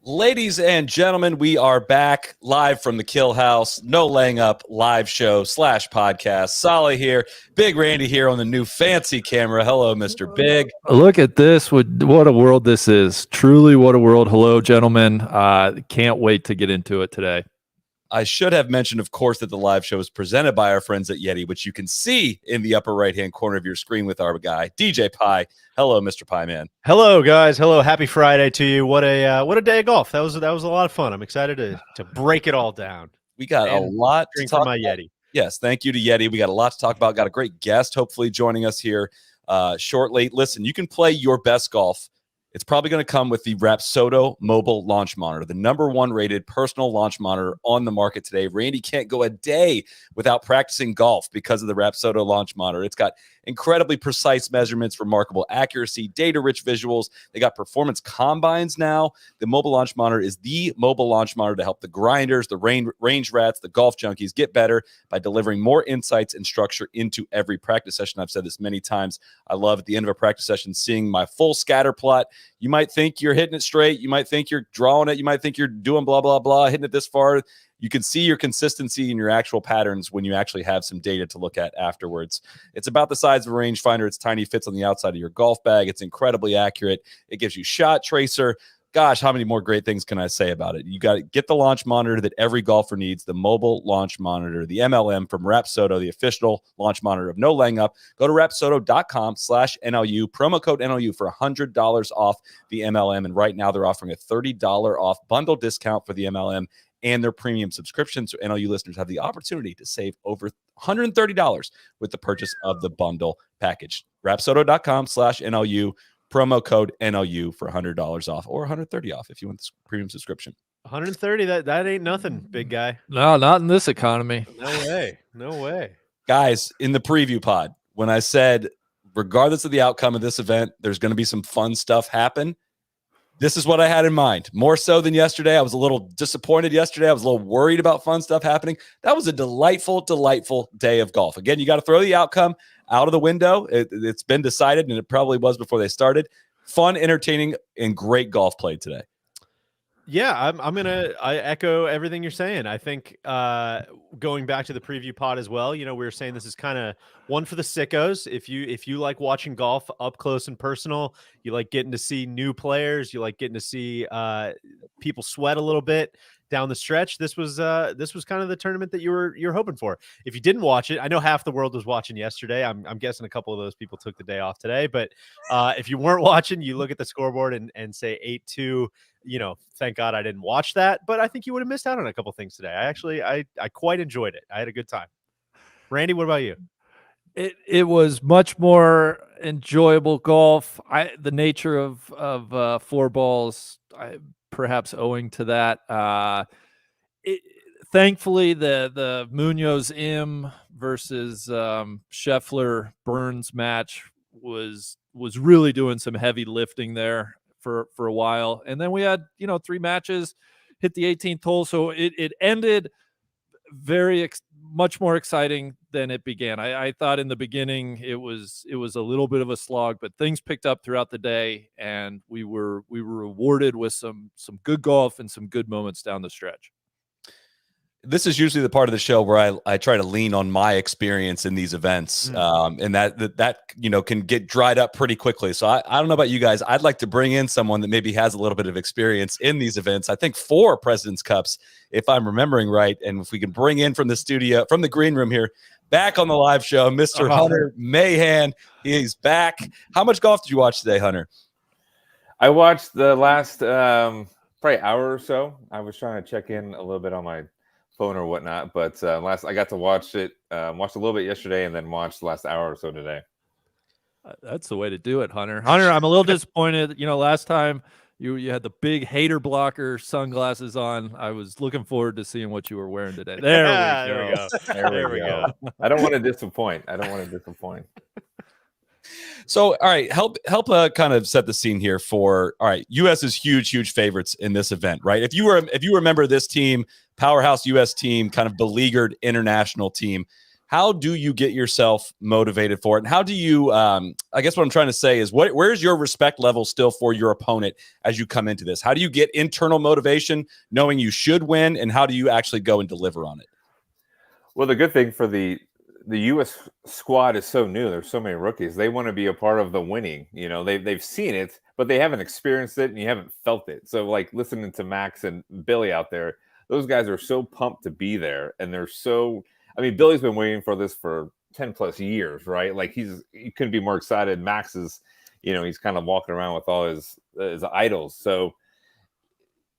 Ladies and gentlemen, we are back live from the Kill House, No Laying Up live show / podcast. Solly here, Big Randy here on the new fancy camera. Hello, Mr. Big. Look at this. What a world this is. Truly, what a world. Hello, gentlemen. Can't wait to get into it today. I should have mentioned, of course, that the live show is presented by our friends at Yeti, which you can see in the upper right-hand corner of your screen with our guy, DJ Pie. Hello, Mr. Pie Man. Hello, guys. Hello. Happy Friday to you. What a day of golf. That was a lot of fun. I'm excited to break it all down. We got a lot to talk about. Yeti. Yes, thank you to Yeti. We got a lot to talk about. Got a great guest, hopefully joining us here shortly. Listen, you can play your best golf. It's probably going to come with the Rapsodo mobile launch monitor, the #1 rated personal launch monitor on the market today. Randy can't go a day without practicing golf because of the Rapsodo launch monitor. It's got incredibly precise measurements, remarkable accuracy, data-rich visuals. They got performance combines now. The mobile launch monitor is the mobile launch monitor to help the grinders, the range rats, the golf junkies get better by delivering more insights and structure into every practice session. I've said this many times. I love at the end of a practice session seeing my full scatter plot. You might think you're hitting it straight. You might think you're drawing it. You might think you're doing blah, blah, blah, hitting it this far. You can see your consistency and your actual patterns when you actually have some data to look at afterwards. It's about the size of a rangefinder. It's tiny, fits on the outside of your golf bag. It's incredibly accurate. It gives you shot tracer. Gosh, how many more great things can I say about it? You got to get the launch monitor that every golfer needs, the mobile launch monitor, the MLM from Rapsodo, the official launch monitor of No Laying Up. Go to rapsodo.com/NLU, promo code NLU for $100 off the MLM. And right now they're offering a $30 off bundle discount for the MLM and their premium subscription. So NLU listeners have the opportunity to save over $130 with the purchase of the bundle package. Rapsodo.com/NLU. Promo code NLU for $100 off or $130 off if you want the premium subscription. 130, that ain't nothing, big guy. No, not in this economy. No way. Guys, in the preview pod, when I said, regardless of the outcome of this event, there's going to be some fun stuff happen, this is what I had in mind. More so than yesterday. I was a little disappointed yesterday. I was a little worried about fun stuff happening. That was a delightful, delightful day of golf. Again, you got to throw the outcome out of the window. It's been decided, and it probably was before they started. Fun, entertaining, and great golf played today. Yeah, I echo everything you're saying. I think going back to the preview pod as well, we were saying this is kind of one for the sickos. If you like watching golf up close and personal, you like getting to see new players, you like getting to see people sweat a little bit down the stretch. This was kind of the tournament that you're hoping for. If you didn't watch it, I know half the world was watching yesterday. I'm guessing a couple of those people took the day off today, but if you weren't watching, you look at the scoreboard and say 8-2. Thank God I didn't watch that, but I think you would have missed out on a couple things today. I quite enjoyed it. I had a good time. Randy, what about you? It was much more enjoyable golf. The nature of four balls, perhaps owing to that. Thankfully, the Munoz Im versus Scheffler Burns match was really doing some heavy lifting there for a while, and then we had 3 matches hit the 18th hole, so it ended much more exciting than it began. I thought in the beginning it was a little bit of a slog, but things picked up throughout the day, and we were rewarded with some good golf and some good moments down the stretch. This is usually the part of the show where I try to lean on my experience in these events, and that can get dried up pretty quickly. So I don't know about you guys. I'd like to bring in someone that maybe has a little bit of experience in these events. I think 4 President's Cups, if I'm remembering right. And if we can bring in from the studio, from the green room here, back on the live show, Mr. Hunter Mahan. He's back. How much golf did you watch today, Hunter? I watched the last probably hour or so. I was trying to check in a little bit on my phone or whatnot, but I got to watch it. Watched a little bit yesterday, and then watched the last hour or so today. That's the way to do it, Hunter. I'm a little disappointed. Last time you had the big hater blocker sunglasses on. I was looking forward to seeing what you were wearing today. There we go. There we go. I don't want to disappoint. So, all right, help kind of set the scene here for, all right, U.S. is huge favorites in this event, right? If you remember this team, powerhouse U.S. team, kind of beleaguered international team, how do you get yourself motivated for it? And how do you, I guess what I'm trying to say is, where's your respect level still for your opponent as you come into this? How do you get internal motivation knowing you should win, and how do you actually go and deliver on it? Well, the good thing for the U.S. squad is so new. There's so many rookies. They want to be a part of the winning. They've seen it, but they haven't experienced it, and you haven't felt it. So, like, listening to Max and Billy out there, those guys are so pumped to be there, and they're so. I mean, Billy's been waiting for this for 10 plus years, right? Like, he couldn't be more excited. Max is, he's kind of walking around with all his idols. So,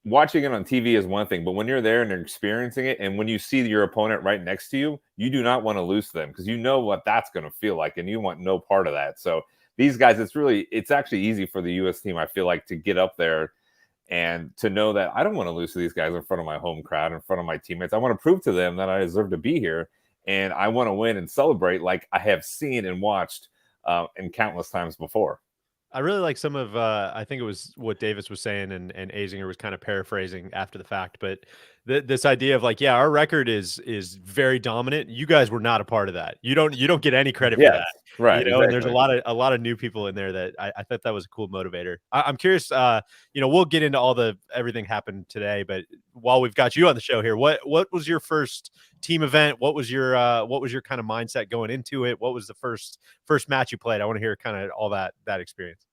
watching it on TV is one thing, but when you're there and you're experiencing it, and when you see your opponent right next to you, you do not want to lose to them, because you know what that's going to feel like, and you want no part of that. So these guys, it's actually easy for the U.S. team, I feel like, to get up there and to know that I don't want to lose to these guys in front of my home crowd, in front of my teammates. I want to prove to them that I deserve to be here, and I want to win and celebrate like I have seen and watched in countless times before. I really like some of I think it was what Davis was saying, and Azinger was kind of paraphrasing after the fact, but this idea of, like, yeah, our record is very dominant. You guys were not a part of that. You don't get any credit for that, right? Exactly. And there's a lot of new people in there that I thought that was a cool motivator. I'm curious. We'll get into all everything happened today, but while we've got you on the show here, what was your first team event? What was your kind of mindset going into it? What was the first match you played? I want to hear kind of all that experience.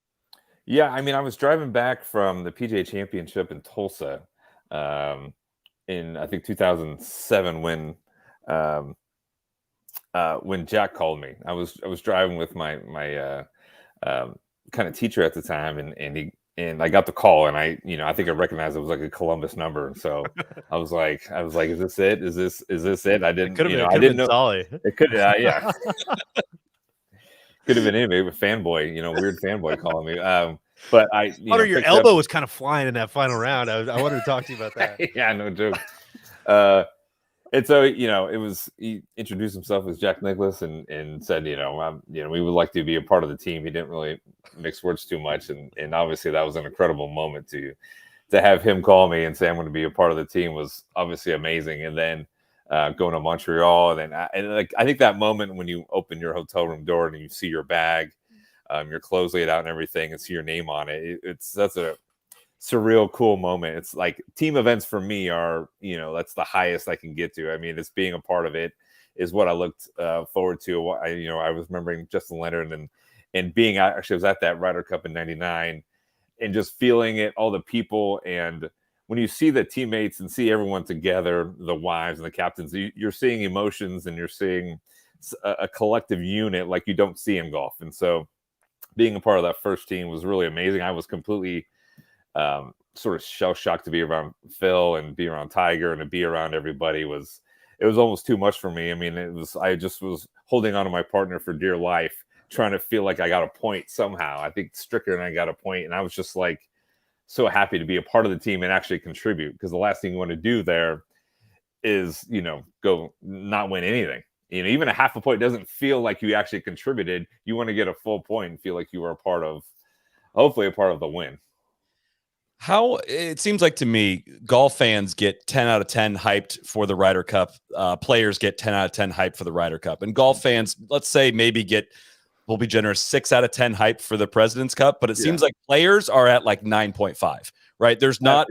Yeah, I mean, I was driving back from the PGA Championship in Tulsa in, I think, 2007 when Jack called me. I was driving with my kind of teacher at the time, and I got the call, and I think I recognized it was like a Columbus number, and so I was like, is this it? Is this it? I didn't, I didn't know. Solly. It could, yeah. Could have been anybody, but fanboy, weird fanboy calling me. But Hunter, your elbow was kind of flying in that final round. I wanted to talk to you about that. Yeah, no joke. And so, he introduced himself as Jack Nicklaus and said, we would like to be a part of the team. He didn't really mix words too much, and obviously that was an incredible moment to have him call me and say I'm going to be a part of the team was obviously amazing. And then going to Montreal, and then I think that moment when you open your hotel room door and you see your bag, your clothes laid out and everything, and see your name on it, surreal, cool moment. It's like team events for me are, that's the highest I can get to. I mean, it's being a part of it is what I looked forward to. I was remembering Justin Leonard and being actually I was at that Ryder Cup in '99 and just feeling it, all the people. And when you see the teammates and see everyone together, the wives and the captains, you're seeing emotions and you're seeing a collective unit like you don't see in golf. And so being a part of that first team was really amazing. I was completely sort of shell shocked to be around Phil and be around Tiger and to be around everybody. It was almost too much for me. I mean, I just was holding on to my partner for dear life, trying to feel like I got a point somehow. I think Stricker and I got a point, and I was just like so happy to be a part of the team and actually contribute, because the last thing you want to do there is, go not win anything. Even a half a point doesn't feel like you actually contributed. You want to get a full point and feel like you were hopefully a part of the win. How it seems like to me, golf fans get 10 out of 10 hyped for the Ryder Cup. Players get 10 out of 10 hyped for the Ryder Cup. And golf fans, let's say maybe we'll be generous, 6 out of 10 hyped for the President's Cup. But it seems like players are at like 9.5, right? There's not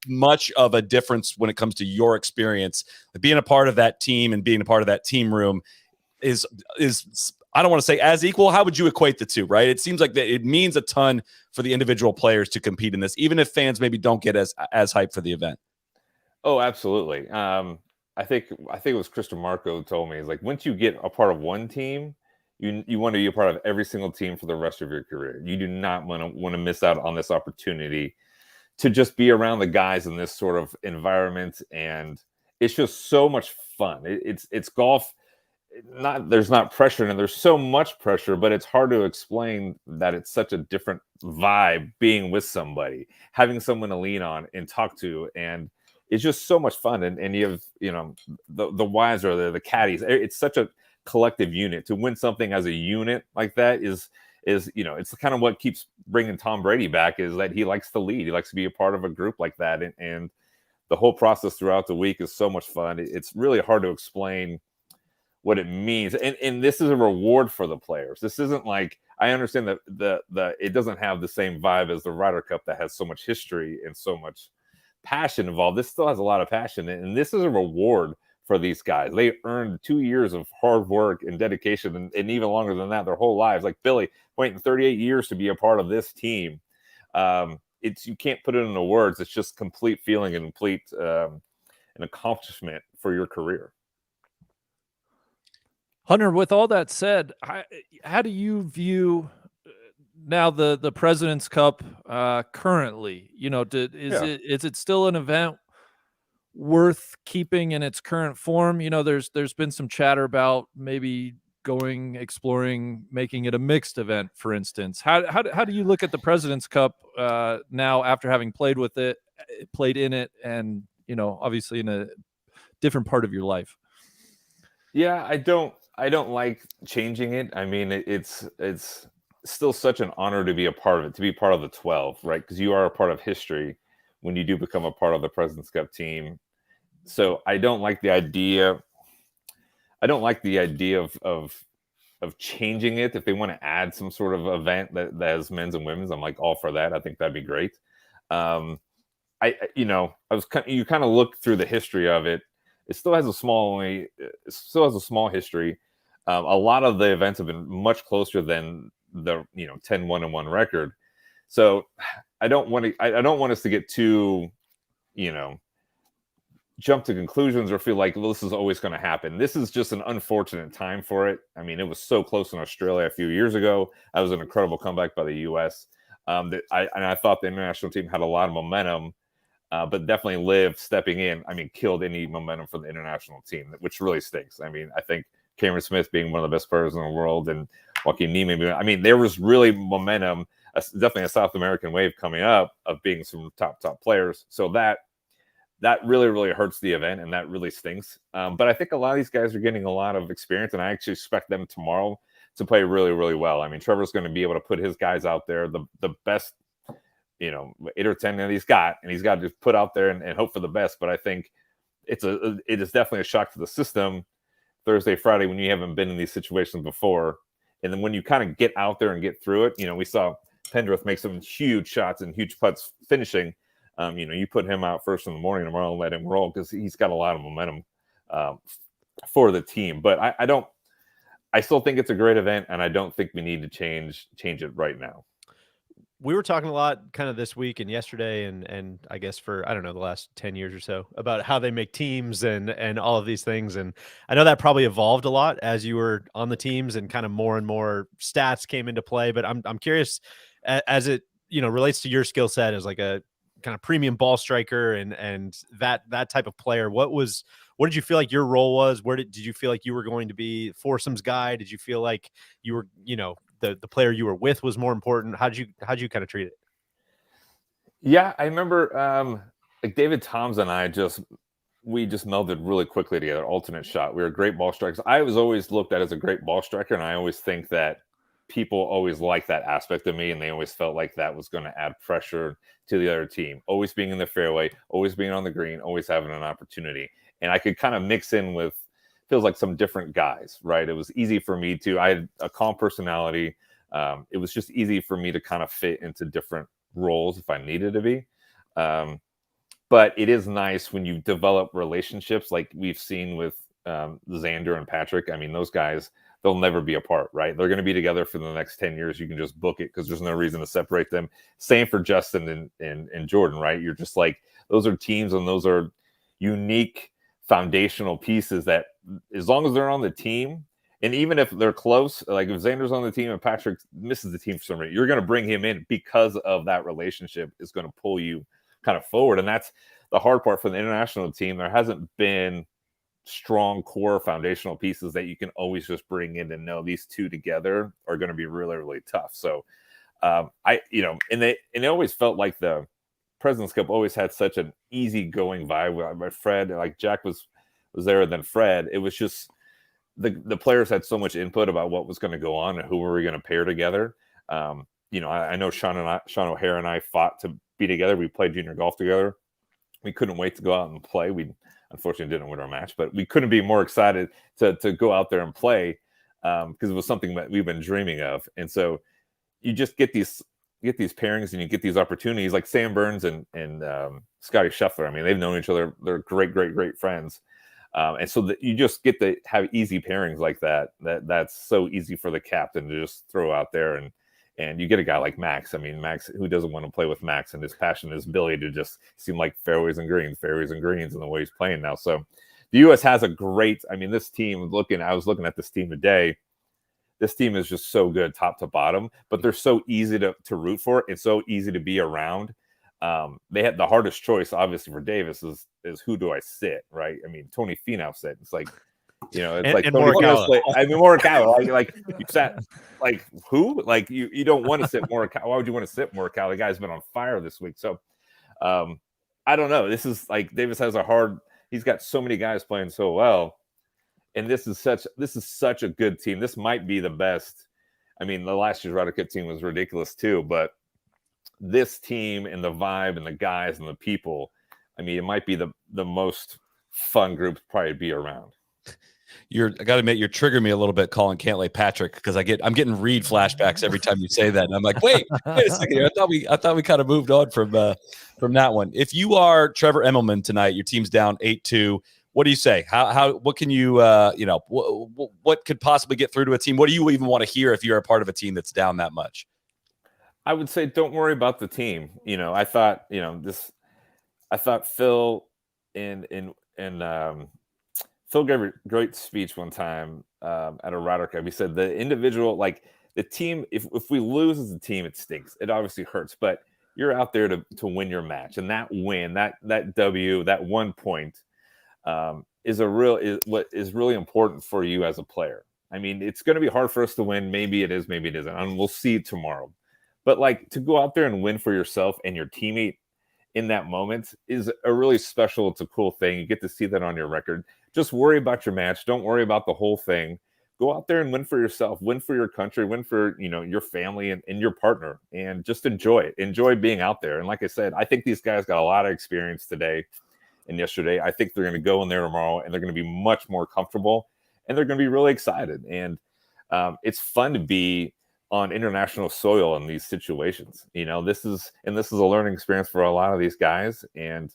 much of a difference when it comes to your experience. Being a part of that team and being a part of that team room is I don't want to say as equal. How would you equate the two, right? It seems like that it means a ton for the individual players to compete in this, even if fans maybe don't get as hyped for the event. Oh, absolutely. I think it was Chris DeMarco told me, is like, once you get a part of one team, you want to be a part of every single team for the rest of your career. You do not want to miss out on this opportunity to just be around the guys in this sort of environment. And it's just so much fun. It's golf. There's not pressure, and there's so much pressure, but it's hard to explain that it's such a different vibe being with somebody, having someone to lean on and talk to, and it's just so much fun. And you have, the wives are there, the caddies. It's such a collective unit. To win something as a unit like that is it's kind of what keeps bringing Tom Brady back, is that he likes to lead. He likes to be a part of a group like that, and the whole process throughout the week is so much fun. It's really hard to explain what it means, and this is a reward for the players. This isn't like, I understand that the it doesn't have the same vibe as the Ryder Cup that has so much history and so much passion involved. This still has a lot of passion, and this is a reward for these guys. They earned 2 years of hard work and dedication, and even longer than that, their whole lives. Like Billy waiting 38 years to be a part of this team. You can't put it into words. It's just complete feeling and complete an accomplishment for your career. Hunter, with all that said, how do you view now the President's Cup currently? Is it still an event worth keeping in its current form? There's been some chatter about maybe exploring, making it a mixed event, for instance. How do you look at the President's Cup now, after having played in it, and obviously in a different part of your life? Yeah, I don't like changing it. I mean, it's still such an honor to be a part of it, to be part of the 12, right? Because you are a part of history when you do become a part of the President's Cup team. So I don't like the idea. I don't like the idea of changing it. If they want to add some sort of event that has men's and women's, I'm like all for that. I think that'd be great. You kind of look through the history of it. It still has a small history. A lot of the events have been much closer than the 10-1-1 record. So I don't want us to get too jump to conclusions or feel like, well, this is always going to happen. This is just an unfortunate time for it. I mean, it was so close in Australia a few years ago. That was an incredible comeback by the U.S. I thought the international team had a lot of momentum. But definitely Liv stepping in, killed any momentum for the international team, which really stinks. I mean, I think Cameron Smith being one of the best players in the world, and Joaquin Niemann, there was really momentum, definitely a South American wave coming up of being some top players. So that really, really hurts the event, and that really stinks. But I think a lot of these guys are getting a lot of experience, and I actually expect them tomorrow to play really, really well. I mean, Trevor's going to be able to put his guys out there, the best 8 or 10 that he's got, and he's got to put out there and hope for the best. But I think it is definitely a shock to the system Thursday, Friday, when you haven't been in these situations before. And then when you kind of get out there and get through it, we saw Pendrith make some huge shots and huge putts finishing, you put him out first in the morning tomorrow and let him roll because he's got a lot of momentum for the team. But I still think it's a great event, and I don't think we need to change it right now. We were talking a lot kind of this week and yesterday and I guess for, I don't know, the last 10 years or so about how they make teams and all of these things. And I know that probably evolved a lot as you were on the teams and kind of more and more stats came into play. But I'm curious as it, relates to your skill set as like a kind of premium ball striker and that type of player. What did you feel like your role was? Where did you feel like you were going to be foursomes guy? Did you feel like you were, the player you were with was more important? How'd you kind of treat it? Yeah, I remember like David Toms and we just melded really quickly together. Alternate shot. We were great ball strikers. I was always looked at as a great ball striker, and I always think that people always like that aspect of me, and they always felt like that was going to add pressure to the other team. Always being in the fairway, always being on the green, always having an opportunity. And I could kind of mix in with feels like some different guys, right? It was easy for me I had a calm personality. It was just easy for me to kind of fit into different roles if I needed to be. But it is nice when you develop relationships like we've seen with Xander and Patrick. I mean, those guys, they'll never be apart, right? They're going to be together for the next 10 years. You can just book it because there's no reason to separate them. Same for Justin and Jordan, right? You're just like, those are teams and those are unique foundational pieces that as long as they're on the team, and even if they're close, like if Xander's on the team and Patrick misses the team for some reason, you're going to bring him in because of that relationship is going to pull you kind of forward. And that's the hard part for the international team. There hasn't been strong core foundational pieces that you can always just bring in and know these two together are going to be really, really tough. So and it always felt like the President's Cup always had such an easygoing vibe. My Fred, like Jack was there, than Fred. It was just the players had so much input about what was going to go on and who were we going to pair together. I know Sean O'Hare and I fought to be together. We played junior golf together. We couldn't wait to go out and play. We unfortunately didn't win our match, but we couldn't be more excited to go out there and play because it was something that we've been dreaming of. And so you just get these pairings and you get these opportunities like Sam Burns and Scotty Scheffler. I mean, they've known each other. They're great friends. And so that you just get to have easy pairings like that. That's so easy for the captain to just throw out there. And you get a guy like Max. I mean, Max, who doesn't want to play with Max and his passion, his ability to just seem like fairways and greens and the way he's playing now. So the U.S. has a great, I mean, this team I was looking at this team today. This team is just so good top to bottom, but they're so easy to root for. It's so easy to be around. They had the hardest choice, obviously, for Davis is who do I sit, right? I mean, Tony Finau said it's like, it's like Tony Finau. I mean, Morikawa. Like you sat, like who? Like you don't want to sit Morikawa. Why would you want to sit Morikawa? The guy's been on fire this week. So I don't know. This is like Davis has he's got so many guys playing so well. And this is such a good team. This might be the best. I mean, the last year's Ryder Cup team was ridiculous too, but this team and the vibe and the guys and the people, I mean, it might be the most fun group to probably be around. I got to admit, you're triggering me a little bit calling Cantlay Patrick because I'm getting Reed flashbacks every time you say that, and I'm like, wait a second here. I thought we kind of moved on from that one. If you are Trevor Immelman tonight, your team's down 8-2. What do you say? What can you what could possibly get through to a team? What do you even want to hear if you're a part of a team that's down that much? I would say don't worry about the team. I thought Phil Phil gave a great speech one time at a Ryder Cup. He said the individual, like the team, if we lose as a team, it stinks. It obviously hurts, but you're out there to win your match, and that win, that W, that 1 point. Is what is really important for you as a player. I mean, it's going to be hard for us to win. Maybe it is, maybe it isn't. And we'll see tomorrow. But like to go out there and win for yourself and your teammate in that moment is a really special, it's a cool thing. You get to see that on your record. Just worry about your match. Don't worry about the whole thing. Go out there and win for yourself, win for your country, win for, your family and your partner, and just enjoy it. Enjoy being out there. And like I said, I think these guys got a lot of experience today and yesterday. I think they're going to go in there tomorrow and they're going to be much more comfortable and they're going to be really excited. And it's fun to be on international soil in these situations. You know, this is a learning experience for a lot of these guys. And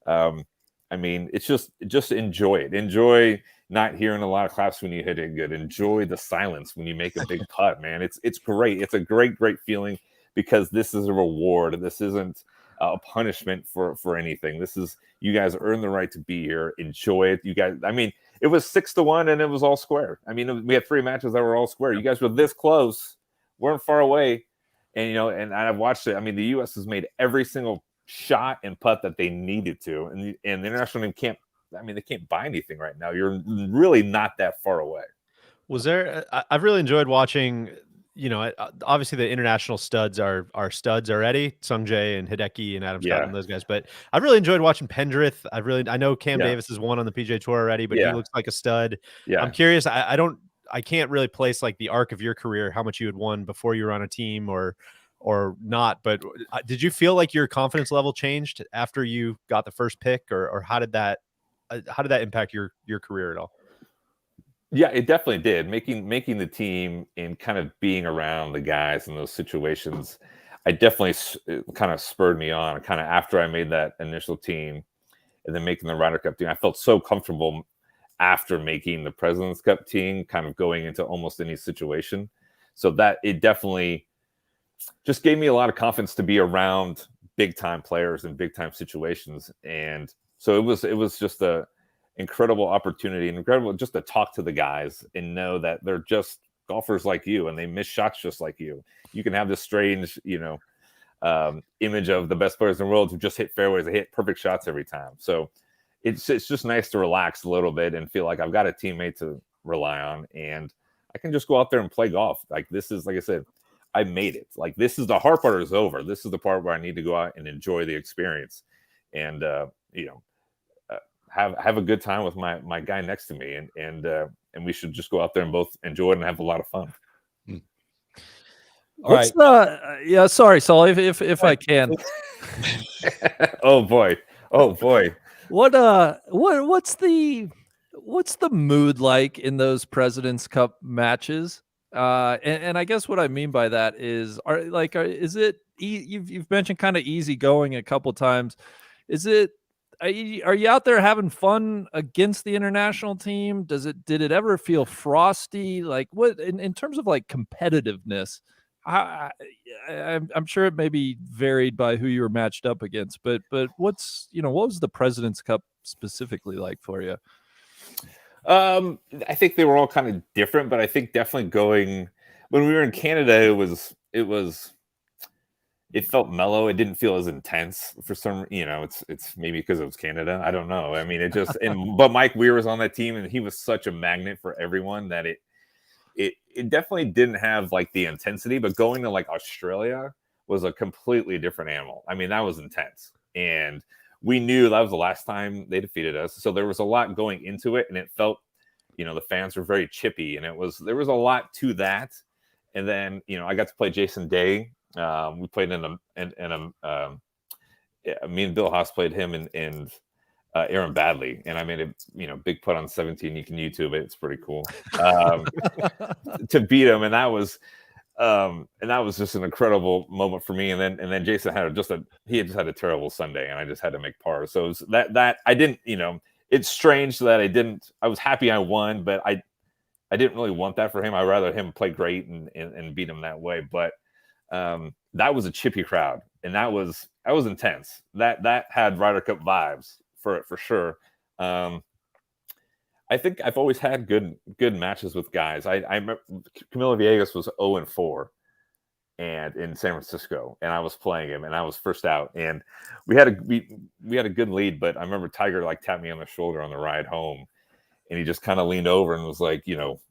I mean, it's just enjoy it. Enjoy not hearing a lot of claps when you hit it good. Enjoy the silence when you make a big putt, man. It's great. It's a great feeling, because this is a reward. This isn't a punishment for anything. This is, you guys earn the right to be here. Enjoy it. You guys, I mean, it was 6-1 and it was all square. I mean, we had 3 matches that were all square. You guys were this close, weren't far away. And, you know, and I've watched it. I mean, the U.S. has made every single shot and putt that they needed to. And the international team can't, I mean, they can't buy anything right now. You're really not that far away. Was there, I've really enjoyed watching, you know, obviously the international studs are studs already, Sungjae and Hideki and Adam Scott and those guys. But I've really enjoyed watching Pendrith. I know Cam Davis has won on the PGA Tour already, but he looks like a stud. Yeah. I'm curious. I can't really place like the arc of your career, how much you had won before you were on a team or not. But did you feel like your confidence level changed after you got the first pick, or how did that impact your career at all? Yeah, it definitely did. Making the team and kind of being around the guys in those situations, I definitely kind of spurred me on. Kind of after I made that initial team and then making the Ryder Cup team, I felt so comfortable after making the President's Cup team, kind of going into almost any situation. So that it definitely just gave me a lot of confidence to be around big time players in big time situations. And so it was just a incredible opportunity, and incredible just to talk to the guys and know that they're just golfers like you and they miss shots just like you. You can have this strange, you know, image of the best players in the world who just hit fairways, they hit perfect shots every time. So it's just nice to relax a little bit and feel like I've got a teammate to rely on, and I can just go out there and play golf. Like, this is, like I said, I made it. Like, this is the hard part is over. This is the part where I need to go out and enjoy the experience and you know, have a good time with my guy next to me, and we should just go out there and both enjoy it and have a lot of fun. All right. Yeah, sorry, Saul, if I can. Oh boy. What's the mood like in those President's Cup matches? And I guess what I mean by that is, is it you've mentioned kind of easy going a couple times. Is it, are you out there having fun against the international team? Did it ever feel frosty? Like, what in terms of like competitiveness? I'm sure it may be varied by who you were matched up against, but what was the President's Cup specifically like for you? I think they were all kind of different, but I think definitely going when we were in Canada, it felt mellow. It didn't feel as intense for some, you know, it's maybe because it was Canada. I don't know. I mean, it just, but Mike Weir was on that team and he was such a magnet for everyone that it definitely didn't have like the intensity, but going to like Australia was a completely different animal. I mean, that was intense. And we knew that was the last time they defeated us. So there was a lot going into it, and it felt, you know, the fans were very chippy, and there was a lot to that. And then, you know, I got to play Jason Day. We played me and Bill Haas played him and Aaron Badley, and I made a, you know, big putt on 17. You can YouTube it; it's pretty cool to beat him, and that was just an incredible moment for me. And then Jason had he had just had a terrible Sunday, and I just had to make par. So it was that I didn't, you know, it's strange that I was happy I won, but I didn't really want that for him. I'd rather him play great and beat him that way. But that was a chippy crowd, and that was intense. That had Ryder Cup vibes for sure. I think I've always had good matches with guys. I remember Camilo Villegas was 0-4 and in San Francisco, and I was playing him, and I was first out, and we had a good lead. But I remember Tiger like tapped me on the shoulder on the ride home, and he just kind of leaned over and was like, you know,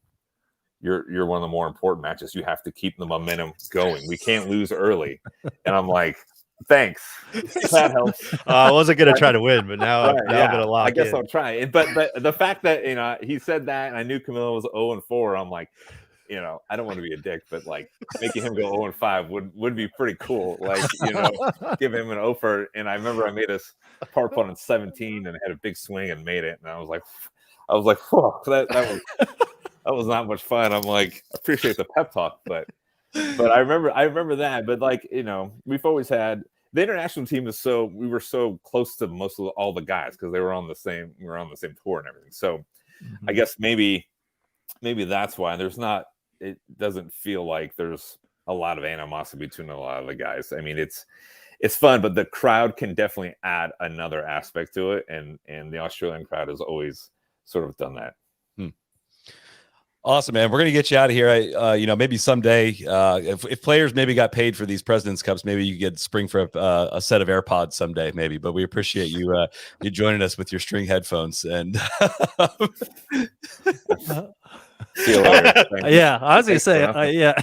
you're one of the more important matches. You have to keep the momentum going. We can't lose early. And I'm like, thanks. That helps. I wasn't going to try to win, but now I'm going to lock in. I guess I'll try. But the fact that, you know, he said that, and I knew Camilo was 0-4, I'm like, you know, I don't want to be a dick, but like making him go 0-5 would be pretty cool. Like, you know, give him an offer. And I remember I made a par putt on 17 and had a big swing and made it. And I was like, whoa, that was not much fun. I'm like, I appreciate the pep talk, but But I remember that. But like, we've always had the international team we were so close to most of all the guys because we were on the same tour and everything. So I guess maybe that's why it doesn't feel like there's a lot of animosity between a lot of the guys. I mean, it's fun, but the crowd can definitely add another aspect to it, and the Australian crowd has always sort of done that. Awesome, man. We're going to get you out of here. Maybe someday, if players maybe got paid for these President's Cups, maybe you get spring for a set of AirPods someday, maybe. But we appreciate you joining us with your string headphones. And See you later. Yeah, I was gonna say, yeah,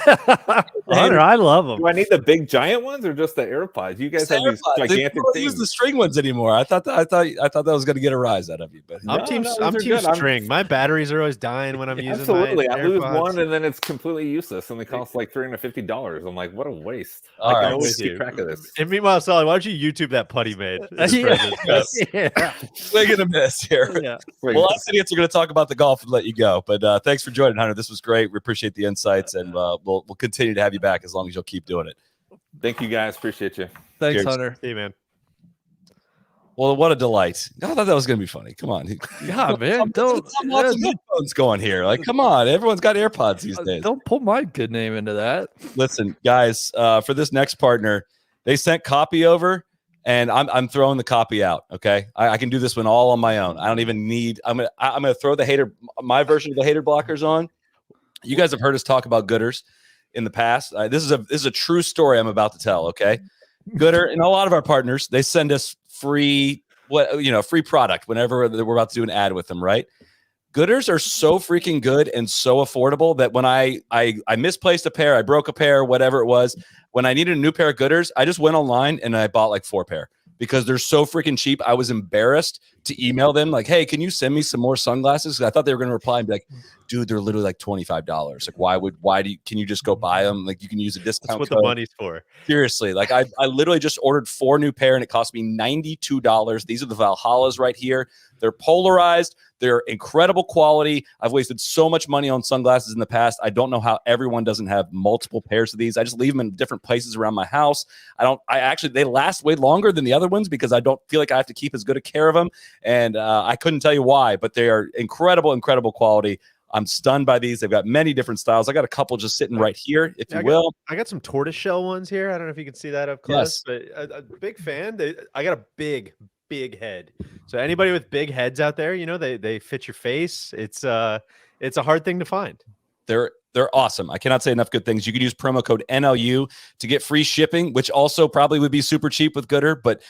Hunter, I love them. Do I need the big giant ones or just the AirPods? You guys have these gigantic They don't things. use the string ones anymore. I thought that was going to get a rise out of you, but I'm team string. My batteries are always dying when I'm using Absolutely. my I lose AirPods. one and then it's completely useless and they cost like $350. I'm like, what a waste. All I right. can always With keep you. track of this. And meanwhile, Sully, why don't you YouTube that putty made? Yeah. swing and a miss here. Yeah. Well, us idiots are going to talk about the golf and let you go. But thanks for joining, Hunter. This was great. We appreciate the insights, and we'll continue to have you back as long as you'll keep doing it. Thank you guys. Appreciate you. Thanks, Cheers. Hunter. See you, man. Well, what a delight. I thought that was going to be funny. Come on. Yeah, man. Don't Lots of headphones going here. Like, come on. Everyone's got AirPods these days. don't pull my good name into that. Listen, guys, for this next partner, they sent copy over, and I'm throwing the copy out. Okay, I can do this one all on my own. I don't even need. I'm gonna throw my version of the hater blockers on. You guys have heard us talk about Gooders in the past. This is a true story I'm about to tell. Okay, Gooder and a lot of our partners, they send us free product whenever we're about to do an ad with them, right? Gooders are so freaking good and so affordable that when I misplaced a pair, I broke a pair, whatever it was, when I needed a new pair of Gooders, I just went online and I bought like 4 pair because they're so freaking cheap. I was embarrassed to email them like, hey, can you send me some more sunglasses? I thought they were going to reply and be like, dude, they're literally like $25. Like, can you just go buy them? Like, you can use a discount That's what code. the money's for. Seriously, like I literally just ordered 4 new pair and it cost me $92. These are the Valhallas right here. They're polarized. They're incredible quality. I've wasted so much money on sunglasses in the past. I don't know how everyone doesn't have multiple pairs of these. I just leave them in different places around my house. They last way longer than the other ones because I don't feel like I have to keep as good a care of them. And I couldn't tell you why, but they are incredible quality. I'm stunned by these. They've got many different styles. I got a couple just sitting right here, if you will. I got some tortoiseshell ones here. I don't know if you can see that up close, but a big fan. I got a big head. So anybody with big heads out there, they fit your face. It's a hard thing to find. They're awesome. I cannot say enough good things. You can use promo code NLU to get free shipping, which also probably would be super cheap with Gooder. But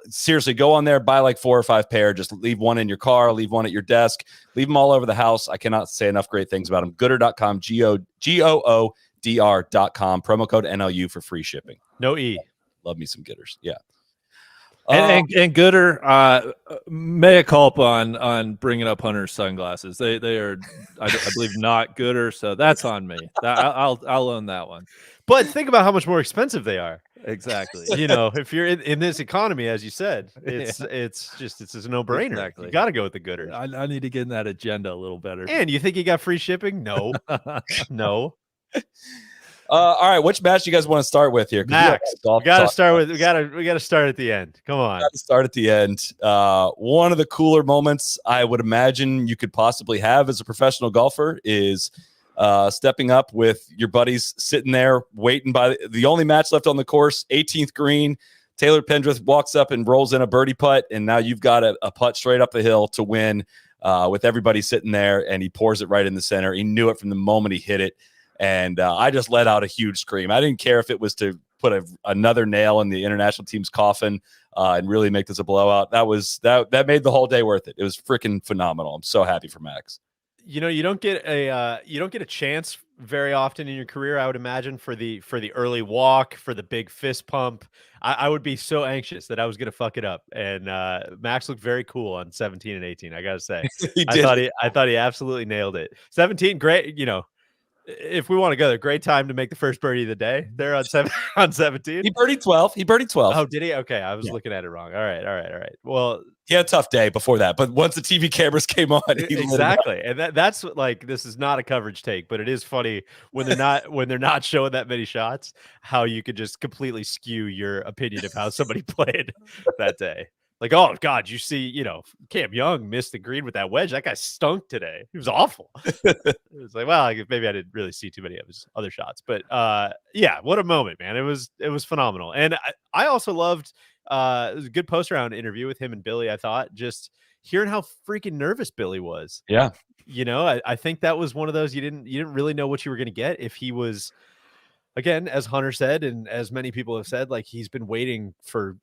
seriously, go on there, buy like 4 or 5 pair. Just leave one in your car, leave one at your desk, leave them all over the house. I cannot say enough great things about them. Gooder.com, GOODR.com, promo code NLU for free shipping. No E. Love me some Gooders. Yeah. And Gooder, mea culpa on bringing up Hunter's sunglasses. They are, I believe, not Gooder, so that's on me. I'll own that one. But think about how much more expensive they are. Exactly. If you're in this economy, as you said, it's a no-brainer. Exactly. You got to go with the Gooder. I need to get in that agenda a little better. And you think you got free shipping? No, no. All right, which match do you guys want to start with here? Max, we got to start at the end. Come on. Start at the end. One of the cooler moments I would imagine you could possibly have as a professional golfer is stepping up with your buddies sitting there waiting by the only match left on the course, 18th green. Taylor Pendrith walks up and rolls in a birdie putt, and now you've got a putt straight up the hill to win with everybody sitting there, and he pours it right in the center. He knew it from the moment he hit it. And I just let out a huge scream. I didn't care if it was to put another nail in the international team's coffin and really make this a blowout. That made the whole day worth it. It was freaking phenomenal. I'm so happy for Max. You don't get a chance very often in your career, I would imagine, for the early walk, for the big fist pump. I would be so anxious that I was gonna fuck it up. And Max looked very cool on 17 and 18. I gotta say, I thought he absolutely nailed it. 17, great. if we want to go there, great time to make the first birdie of the day. They're on 17. He birdied 12. He birdied 12. Oh, did he? Okay, I was Yeah. looking at it wrong. All right. Well, He had a tough day before that, but once the TV cameras came on, he lit it up. exactly, and that's what, like, this is not a coverage take, but it is funny when they're not showing that many shots, how you could just completely skew your opinion of how somebody played that day. Like, oh God, you see, Cam Young missed the green with that wedge. That guy stunk today. He was awful. It was like, well, maybe I didn't really see too many of his other shots, but yeah, what a moment, man! It was phenomenal, and I also loved. It was a good post round interview with him and Billy. I thought just hearing how freaking nervous Billy was. Yeah. I think that was one of those you didn't really know what you were going to get if he was. Again, as Hunter said, and as many people have said, like he's been waiting for,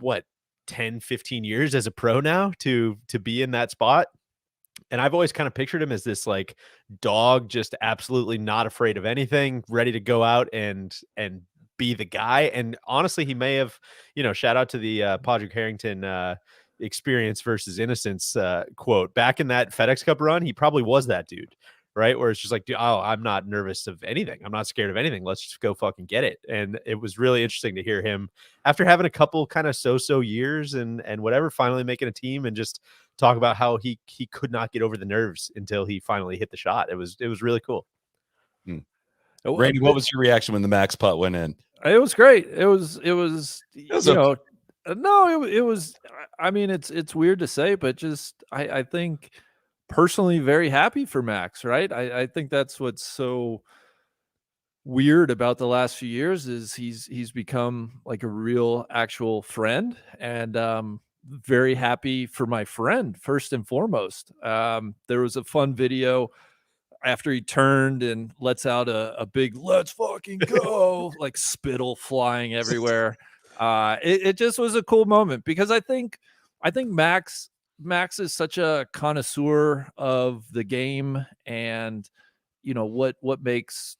what, 10, 15 years as a pro now to be in that spot. And I've always kind of pictured him as this like dog, just absolutely not afraid of anything, ready to go out and be the guy. And honestly, he may have, shout out to the Padraig Harrington experience versus innocence quote back in that FedEx Cup run. He probably was that dude, right? Where it's just like, oh, I'm not nervous of anything. I'm not scared of anything. Let's just go fucking get it. And it was really interesting to hear him after having a couple kind of so years and whatever, finally making a team and just talk about how he could not get over the nerves until he finally hit the shot. It was really cool. Randy, what was your reaction when the max putt went in? It was great. It was okay. No, it was, I mean, it's weird to say, but just, I think personally very happy for Max, right? I think that's what's so weird about the last few years is he's become like a real actual friend, and very happy for my friend first and foremost. There was a fun video after he turned and lets out a big "let's fucking go" like spittle flying everywhere. It just was a cool moment because I think Max is such a connoisseur of the game, and what makes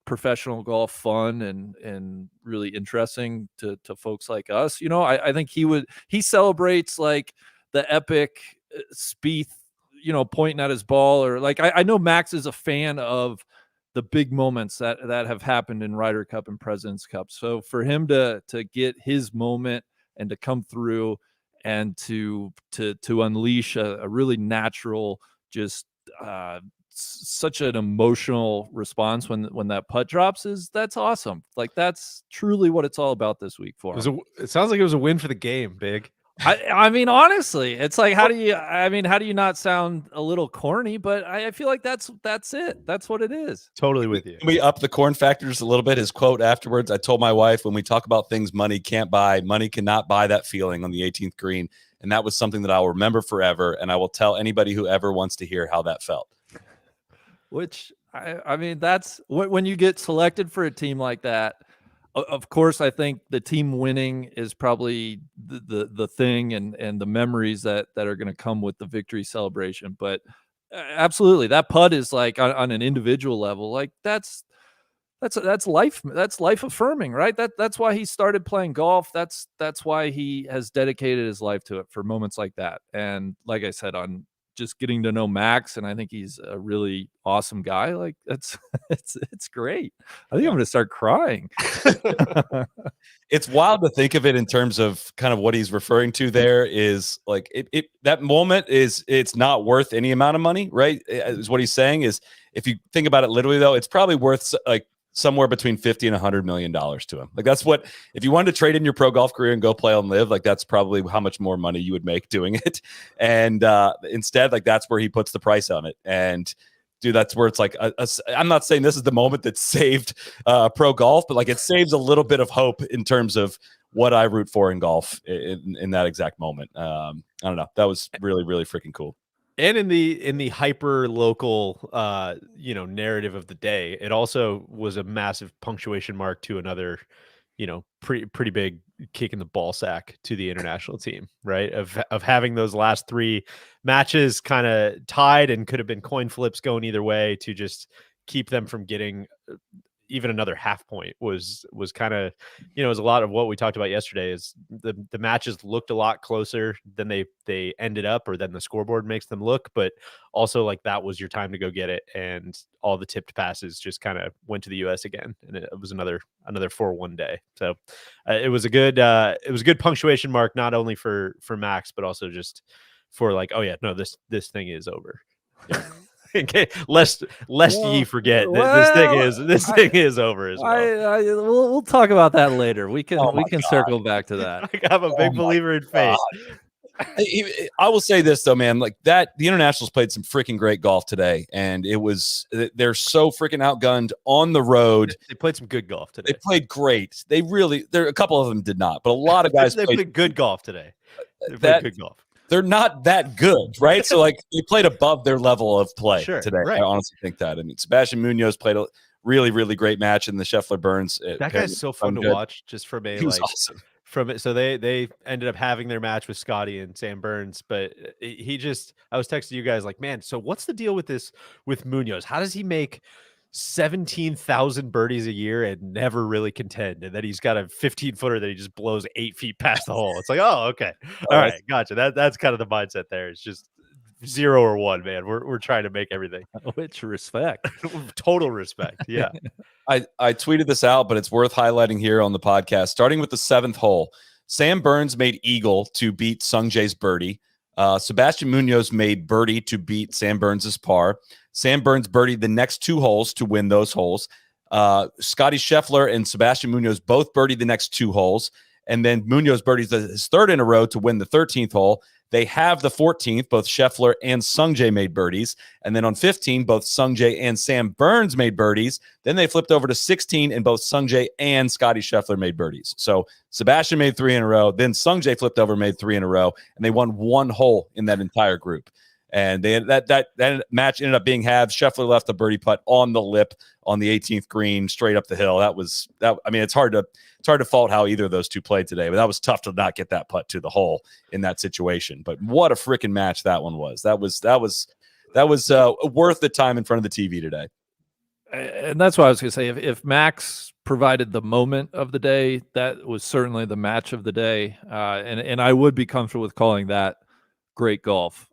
professional golf fun and really interesting to folks like us. I think he celebrates like the epic Spieth, pointing at his ball, or like I know Max is a fan of the big moments that have happened in Ryder Cup and President's Cup. So for him to get his moment and to come through and to unleash a really natural, just such an emotional response when that putt drops, that's awesome. Like that's truly what it's all about this week for him. It sounds like it was a win for the game, Big. I mean, honestly, it's like, how do you not sound a little corny? But I feel like that's it. That's what it is. Totally with you. Can we up the corn factors a little bit? His quote afterwards, I told my wife, when we talk about things money can't buy, money cannot buy that feeling on the 18th green. And that was something that I'll remember forever. And I will tell anybody who ever wants to hear how that felt. Which, I mean, that's when you get selected for a team like that. Of course, I think the team winning is probably the thing and the memories that are going to come with the victory celebration. But absolutely, that putt is like on an individual level, like that's life. That's life affirming, right? That's why he started playing golf. That's why he has dedicated his life to it for moments like that. And like I said, on just getting to know Max, and I think he's a really awesome guy. Like it's great. I think I'm going to start crying. It's wild to think of it in terms of kind of what he's referring to there is like that moment it's not worth any amount of money, right? Is what he's saying is, if you think about it literally though, it's probably worth like somewhere between $50 and $100 million to him. Like that's what, if you wanted to trade in your pro golf career and go play on live, like that's probably how much more money you would make doing it. And instead, like that's where he puts the price on it. And dude, that's where it's like, I'm not saying this is the moment that saved pro golf, but like it saves a little bit of hope in terms of what I root for in golf in that exact moment. I don't know. That was really, really freaking cool. And in the hyper local narrative of the day, it also was a massive punctuation mark to another, pretty big kick in the ball sack to the international team, right? Of having those last three matches kind of tied and could have been coin flips going either way, to just keep them from getting even another half point was kind of, you know, is a lot of what we talked about yesterday. Is the matches looked a lot closer than they ended up, or than the scoreboard makes them look, but also like that was your time to go get it, and all the tipped passes just kind of went to the US again, and it was another 4-1 day. So it was a good punctuation mark, not only for Max, but also just for like, oh yeah, no, this thing is over. Yeah. Okay, lest ye forget that this thing is over as well. We'll talk about that later. We can Oh my circle back to that. I'm a big believer in fate. I will say this though, man, like that, the internationals played some freaking great golf today, and they're so freaking outgunned on the road. They played some good golf today. They played great. A couple of them did not, but a lot of guys they played good golf today. They played good golf. They're not that good, right? So like they played above their level of play today. Right. I honestly think that. I mean, Sebastian Munoz played a really, really great match in the Scheffler Burns. That guy's so fun to watch, just from a he was like awesome. From it. So they ended up having their match with Scotty and Sam Burns, but I was texting you guys like, man, so what's the deal with this with Munoz? How does he make 17,000 birdies a year and never really contend? And then he's got a 15-footer that he just blows 8 feet past the hole. It's like, oh, okay. All right, gotcha. That's kind of the mindset there. It's just 0 or 1, man. We're trying to make everything. Which respect. Total respect. Yeah. I tweeted this out, but it's worth highlighting here on the podcast. Starting with the 7th hole, Sam Burns made eagle to beat Sung Jae's birdie. Sebastian Munoz made birdie to beat Sam Burns' par. Sam Burns birdied the next 2 holes to win those holes. Scotty Scheffler and Sebastian Munoz both birdied the next 2 holes. And then Munoz birdies his 3rd in a row to win the 13th hole. They have the 14th. Both Scheffler and Sungjae made birdies. And then on 15, both Sungjae and Sam Burns made birdies. Then they flipped over to 16, and both Sungjae and Scotty Scheffler made birdies. So Sebastian made 3 in a row. Then Sungjae flipped over, made 3 in a row, and they won 1 hole in that entire group. And they that match ended up being halved. Scheffler left the birdie putt on the lip on the 18th green, straight up the hill. That. I mean, it's hard to fault how either of those two played today, but that was tough to not get that putt to the hole in that situation. But what a freaking match that one was. That was worth the time in front of the TV today. And that's what I was going to say. If Max provided the moment of the day, that was certainly the match of the day. And I would be comfortable with calling that great golf.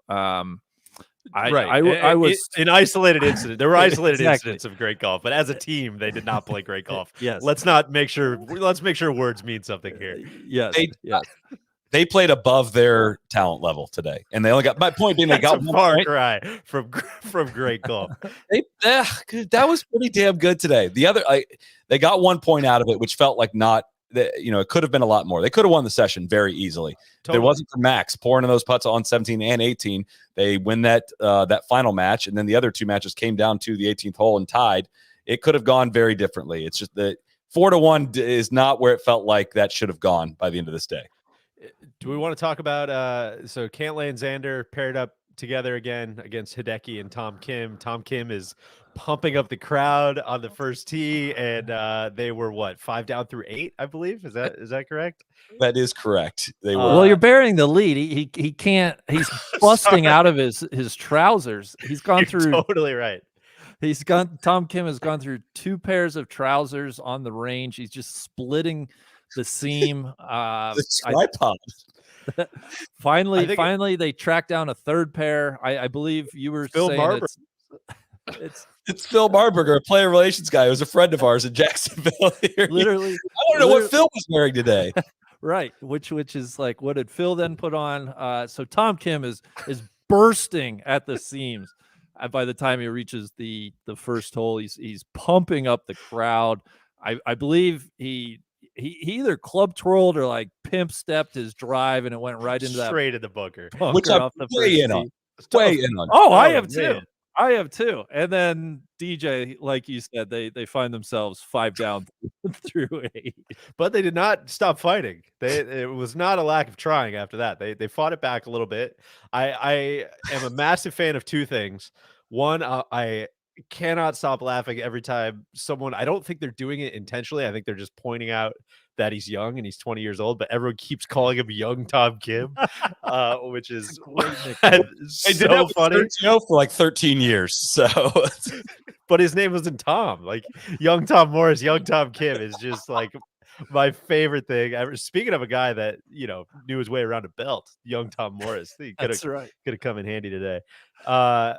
I was an isolated incident. There were isolated Exactly. incidents of great golf, but as a team, they did not play great golf. Yes. Let's make sure words mean something here. Yes. They played above their talent level today, and they only got, my point being, they got a far cry from great golf. That was pretty damn good today. The other, they got 1 point out of it, which felt like not. It could have been a lot more. They could have won the session very easily. Totally. There wasn't for Max pouring in those putts on 17 and 18. They win that final match, and then the other 2 matches came down to the 18th hole and tied. It could have gone very differently. It's just that 4-1 is not where it felt like that should have gone by the end of this day. Do we want to talk about so Cantlay and Xander paired up together again against Hideki and Tom Kim? Tom Kim is pumping up the crowd on the first tee, and they were 5 down through 8, I believe. Is that correct? That is correct. They were. Well, you're burying the lead. He can't. He's busting out of his trousers. He's gone through. Totally right. Tom Kim has gone through 2 pairs of trousers on the range. He's just splitting the seam. The tripod. Finally, they tracked down a 3rd pair. I believe you were Phil saying Barber. It's Phil Barberger, a player relations guy who's a friend of ours in Jacksonville. Literally, I don't know what Phil was wearing today. Right, which is like, what did Phil then put on? So Tom Kim is bursting at the seams. By the time he reaches the first hole, he's pumping up the crowd. I believe he either club twirled or like pimp stepped his drive, and it went right into straight in the bunker. Which I'm way in on. Way in on. Oh, I have too. Man. I have too. And then DJ, like you said, they find themselves 5 down through 8. But they did not stop fighting. It was not a lack of trying after that. They fought it back a little bit. I am a massive fan of 2 things. One, cannot stop laughing every time someone. I don't think they're doing it intentionally. I think they're just pointing out that he's young and he's 20 years old, but everyone keeps calling him young Tom Kim, which is They so did that with funny. Sergio for like 13 years. So But his name wasn't Tom. Like young Tom Morris, young Tom Kim is just like my favorite thing ever. Speaking of a guy that knew his way around a belt, young Tom Morris, he could That's right. have come in handy today. But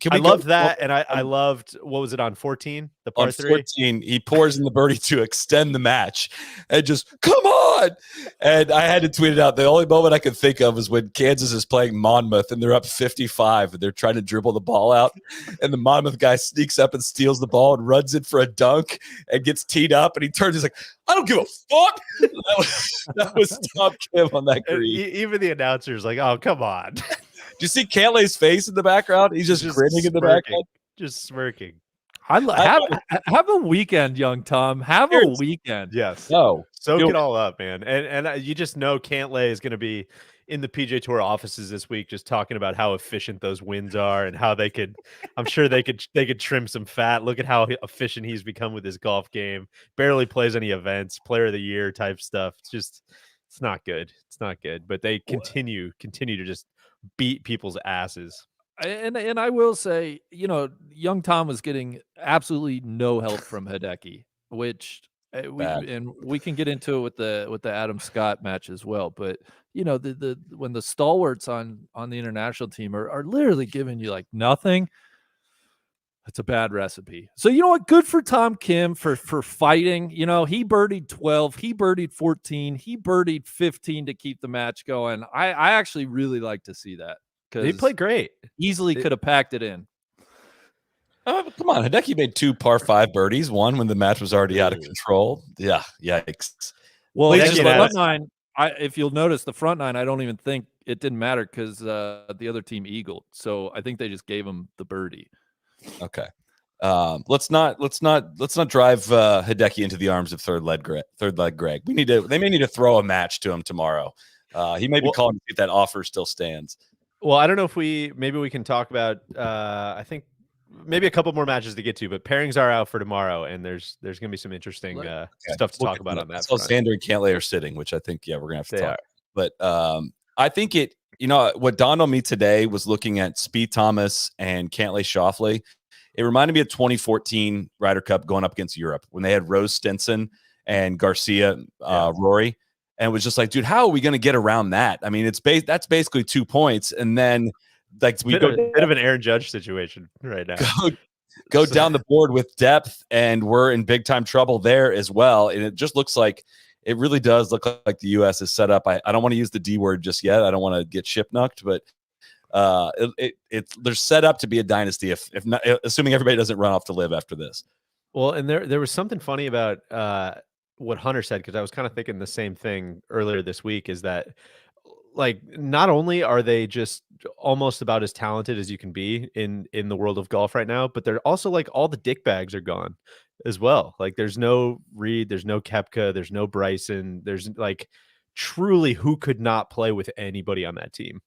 can I we loved that, and I loved, what was it on 14, the par on 3? 14, he pours in the birdie to extend the match and just come on. And I had to tweet it out. The only moment I could think of is when Kansas is playing Monmouth and they're up 55 and they're trying to dribble the ball out. And the Monmouth guy sneaks up and steals the ball and runs it for a dunk and gets teed up. And he turns, he's like, I don't give a fuck. That was Tom Kim on that And green. even the announcer's like, oh, come on. Do you see Cantlay's face in the background? He's just grinning in the smirking, background. just smirking. Have a weekend, young Tom. Have a Seriously. weekend. Yes. No. Soak Do it it. all up, man. And you just know Cantlay is going to be in the PJ Tour offices this week, just talking about how efficient those wins are and how they could. I'm sure they could trim some fat. Look at how efficient he's become with his golf game. Barely plays any events. Player of the year type stuff. It's not good. It's not good. But they continue to just beat people's asses. And I will say, young Tom was getting absolutely no help from Hideki, which we can get into it with the Adam Scott match as well. But the when the stalwarts on the international team are literally giving you like nothing, that's a bad recipe. So you know what? Good for Tom Kim for fighting. He birdied 12, he birdied 14, he birdied 15 to keep the match going. I actually really like to see that. He played great. Easily could have packed it in. Come on, Hideki made 2 par 5 birdies, one when the match was already out of control. Yeah, yikes. Well, Please the get at front it. nine. If you'll notice, the front nine, I don't even think it didn't matter because the other team eagled. So I think they just gave him the birdie. Okay. Let's not drive Hideki into the arms of third leg Greg. They may need to throw a match to him tomorrow. He may be calling to see if that offer still stands. Well, I don't know if maybe we can talk about I think maybe a couple more matches to get to, but pairings are out for tomorrow, and there's gonna be some interesting stuff to talk about on that. So front. Xander and Cantlay are sitting, which I think we're gonna have to They talk. are. But I think what dawned on me today was looking at Spieth Thomas and Cantlay Schauffele. It reminded me of 2014 Ryder Cup going up against Europe when they had Rose Stinson and Garcia Rory. And it was just like, dude, how are we going to get around that? I mean, that's basically 2 points. And then like we bit of an Aaron Judge situation right now. Go down the board with depth, and we're in big time trouble there as well. And it just looks like it really does look like the U.S. is set up. I don't want to use the D word just yet. I don't want to get shipnucked, but they're set up to be a dynasty if not, assuming everybody doesn't run off to live after this. Well, and there was something funny about what Hunter said, because I was kind of thinking the same thing earlier this week, is that like not only are they just almost about as talented as you can be in the world of golf right now, but they're also like all the dick bags are gone as well. Like there's no Reed, there's no Koepka, there's no Bryson, there's like truly who could not play with anybody on that team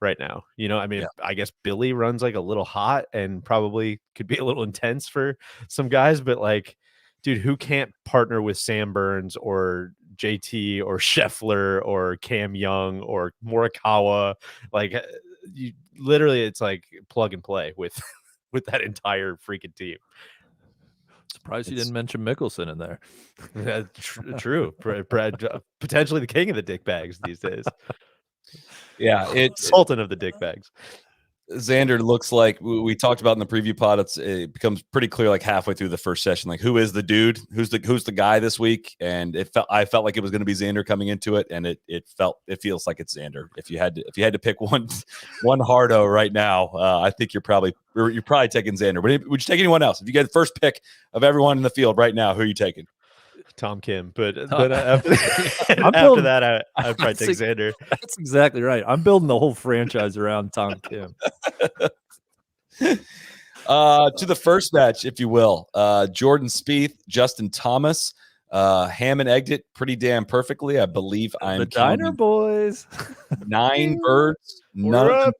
right now. I mean, I guess Billy runs like a little hot and probably could be a little intense for some guys, but like, dude, who can't partner with Sam Burns or JT or Scheffler or Cam Young or Morikawa? Like you literally, it's like plug and play with that entire freaking team. Surprised you didn't mention Mickelson in there. True. Potentially the king of the dick bags these days. Yeah, it's Sultan of the dick bags. Xander looks like we talked about in the preview pod. It becomes pretty clear like halfway through the first session, like who is the dude, who's the guy this week, and I felt like it was going to be Xander coming into it, and it feels like it's Xander. If you had to pick one hardo right now, I think you're probably taking Xander. But would you take anyone else? If you get the first pick of everyone in the field right now, who are you taking? Tom Kim, but after that, I'd probably take Xander. That's exactly right. I'm building the whole franchise around Tom Kim. To the first match, if you will, Jordan Spieth, Justin Thomas, Hammond egged it pretty damn perfectly. I believe I'm the Diner Boys. 9 birds, none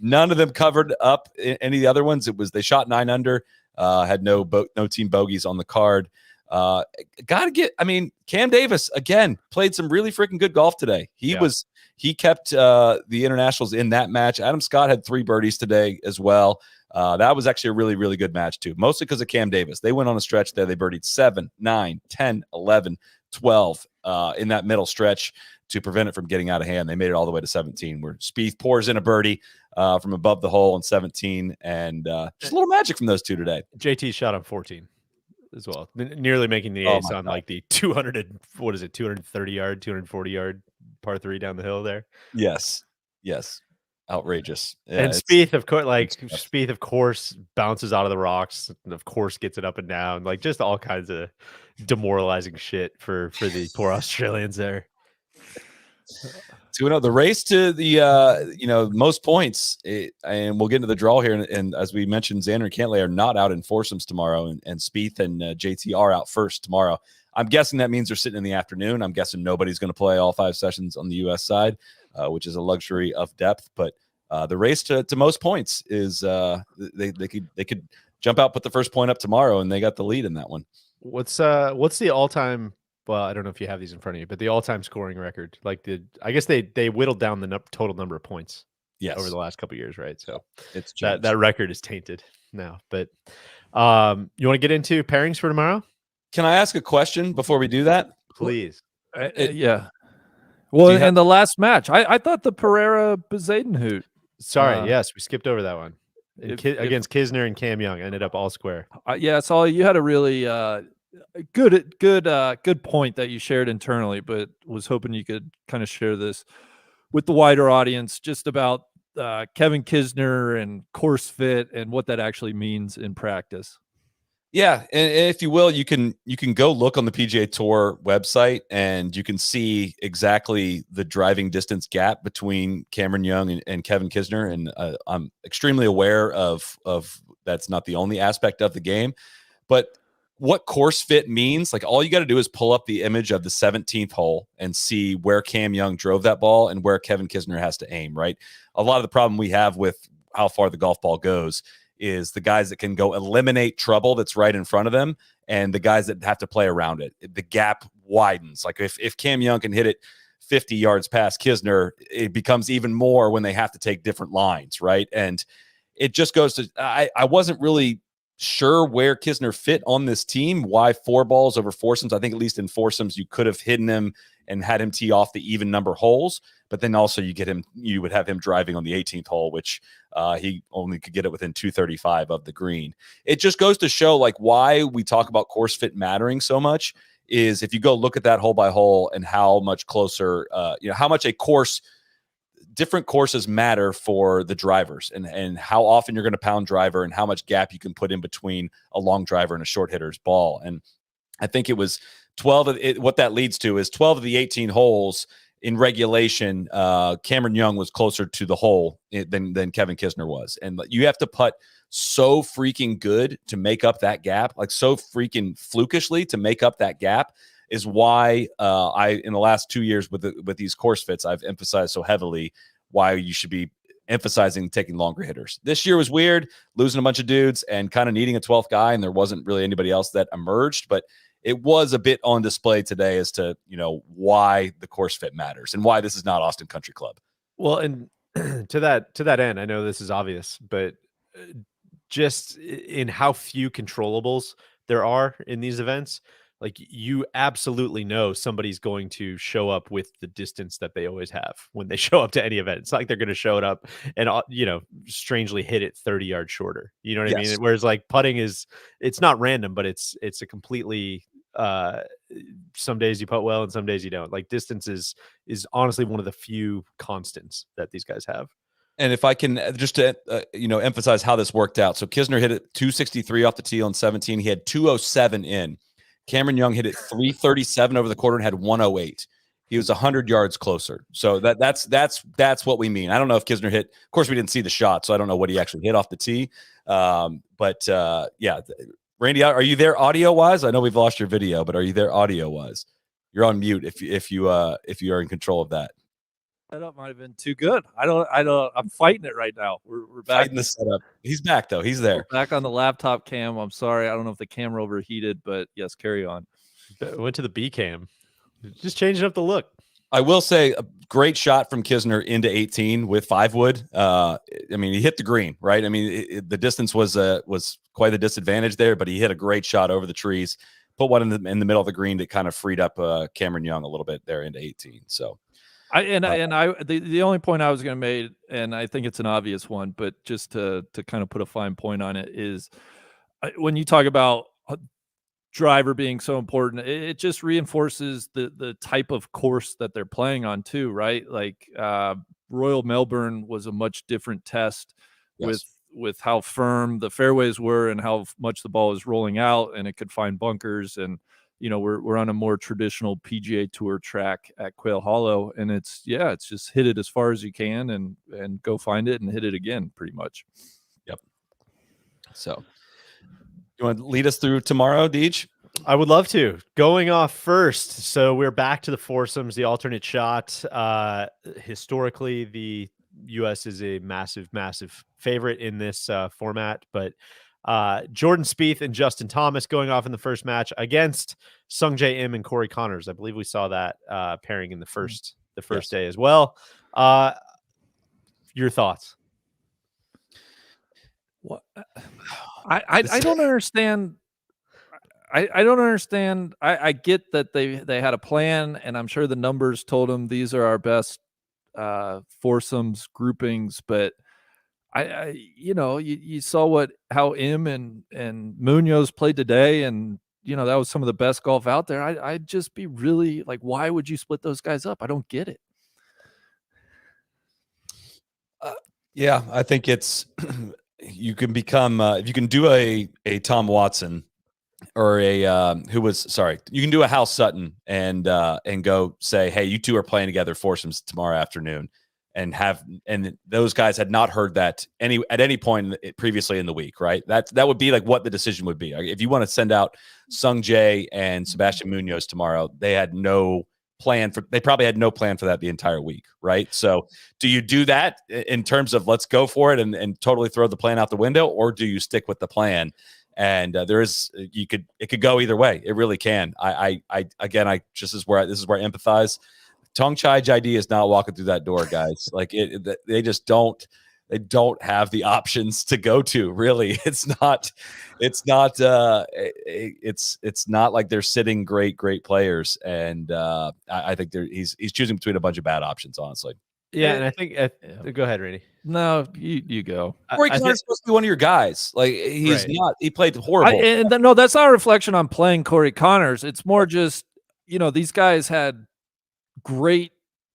None of them covered up any of the other ones. They shot 9 under, had no team bogeys on the card. Cam Davis again played some really freaking good golf today. He kept the internationals in that match. Adam Scott had 3 birdies today as well. That was actually a really, really good match too, mostly because of Cam Davis. They went on a stretch there. They birdied 7, 9, 10, 11, 12 in that middle stretch to prevent it from getting out of hand. They made it all the way to 17, where Spieth pours in a birdie from above the hole on 17, and just a little magic from those two today. JT shot on 14 as well, nearly making the ace on like the 230 yard, 240 yard par 3 down the hill there. Yes, outrageous. Yeah, and Spieth, of course, bounces out of the rocks. And of course, gets it up and down, like just all kinds of demoralizing shit for the poor Australians there. So, the race to the most points, and we'll get into the draw here. And as we mentioned, Xander and Cantlay are not out in foursomes tomorrow, and Spieth and JT are out first tomorrow. I'm guessing that means they're sitting in the afternoon. I'm guessing nobody's going to play all 5 sessions on the U.S. side, which is a luxury of depth. But the race to most points is they could jump out, put the first point up tomorrow, and they got the lead in that one. What's the all-time? Well, I don't know if you have these in front of you, but the all-time scoring record, I guess they whittled down the total number of points over the last couple of years, right? So it's that record is tainted now. But you want to get into pairings for tomorrow? Can I ask a question before we do that? Please. Yeah. Well, and the last match, I thought the Pereira Bezadenhout. Sorry, yes, we skipped over that one. Against Kisner and Cam Young, ended up all square. So you had a really good point that you shared internally, but was hoping you could kind of share this with the wider audience, just about Kevin Kisner and course fit and what that actually means in practice. Yeah, and if you will, you can go look on the PGA Tour website, and you can see exactly the driving distance gap between Cameron Young and Kevin Kisner. And I'm extremely aware of that's not the only aspect of the game, but what course fit means, like, all you got to do is pull up the image of the 17th hole and see where Cam Young drove that ball and where Kevin Kisner has to aim, right? A lot of the problem we have with how far the golf ball goes is the guys that can go eliminate trouble that's right in front of them, and the guys that have to play around it. The gap widens. Like if Cam Young can hit it 50 yards past Kisner, it becomes even more when they have to take different lines, right? And it just goes to, I wasn't really sure where Kisner fit on this team, why 4 balls over foursomes. I think at least in foursomes you could have hidden him and had him tee off the even number holes, but then also you would have him driving on the 18th hole, which he only could get it within 235 of the green. It just goes to show, like, why we talk about course fit mattering so much is if you go look at that hole by hole and how much closer, how much different courses matter for the drivers, and how often you're going to pound driver and how much gap you can put in between a long driver and a short hitter's ball. And I think it was 12 what that leads to is 12 of the 18 holes in regulation. Cameron Young was closer to the hole than Kevin Kisner was. And you have to putt so freaking good to make up that gap, like so freaking flukishly to make up that gap, is why in the last 2 years with these course fits, I've emphasized so heavily why you should be emphasizing taking longer hitters. This year was weird, losing a bunch of dudes and kind of needing a 12th guy, and there wasn't really anybody else that emerged, but it was a bit on display today as to, why the course fit matters and why this is not Austin Country Club. Well, and to that end, I know this is obvious, but just in how few controllables there are in these events, like, you absolutely know somebody's going to show up with the distance that they always have when they show up to any event. It's like they're going to show it up and, strangely hit it 30 yards shorter. You know what I mean? Whereas, like, putting it's not random, but it's a completely, some days you putt well and some days you don't. Like, distance is honestly one of the few constants that these guys have. And if I can just to emphasize how this worked out. So Kisner hit it 263 off the tee on 17. He had 207 in. Cameron Young hit it 337 over the quarter and had 108. He was 100 yards closer. So that's what we mean. I don't know if Kisner hit. Of course, we didn't see the shot, so I don't know what he actually hit off the tee. Yeah, Randy, are you there audio wise? I know we've lost your video, but are you there audio wise? You're on mute if you are in control of that. setup might have been too good. I'm fighting it right now. We're back. Fighting the setup. He's back though. He's there. We're back on the laptop cam. I'm sorry. I don't know if the camera overheated, but yes, carry on. Went to the B cam. Just changing up the look. I will say a great shot from Kisner into 18 with 5 wood. I mean, he hit the green, right? I mean, the distance was quite a disadvantage there, but he hit a great shot over the trees, put one in the middle of the green that kind of freed up Cameron Young a little bit there into 18. So the only point I was going to make, and I think it's an obvious one, but just to kind of put a fine point on it, is when you talk about driver being so important, it just reinforces the type of course that they're playing on too, right? Like Royal Melbourne was a much different test. Yes. with how firm the fairways were and how much the ball was rolling out, and it could find bunkers. And we're on a more traditional PGA Tour track at Quail Hollow, and it's just hit it as far as you can and go find it and hit it again, pretty much. Yep. So you want to lead us through tomorrow, Deej? I would love to. Going off first, so we're back to the foursomes, the alternate shot. Historically, the U.S. is a massive, massive favorite in this format, but Jordan Spieth and Justin Thomas going off in the first match against Sungjae Im and Corey Connors. I believe we saw that pairing in the first day as well. Your thoughts? What? I don't understand. I don't understand. I get that they had a plan, and I'm sure the numbers told them these are our best foursomes groupings, but you saw how Im and Munoz played today, and that was some of the best golf out there. I'd just be really like, why would you split those guys up? I don't get it. Yeah, I think it's you can become if you can do a Tom Watson or you can do a Hal Sutton and go say, hey, you two are playing together foursomes tomorrow afternoon, and those guys had not heard that at any point previously in the week, right? That would be like what the decision would be. If you want to send out Sungjae and Sebastian Munoz tomorrow, they probably had no plan for that the entire week, right? So do you do that in terms of let's go for it and totally throw the plan out the window, or do you stick with the plan? And it could go either way. It really can. This is where I empathize. Tong Chai JD is not walking through that door, guys. Like they just don't. They don't have the options to go to. Really, it's not like they're sitting great players. And I think he's choosing between a bunch of bad options, honestly. Yeah, and I think go ahead, Randy. No, you go. Corey Connors supposed to be one of your guys. Like he's not. He played horrible. No, that's not a reflection on playing Corey Connors. It's more just these guys had great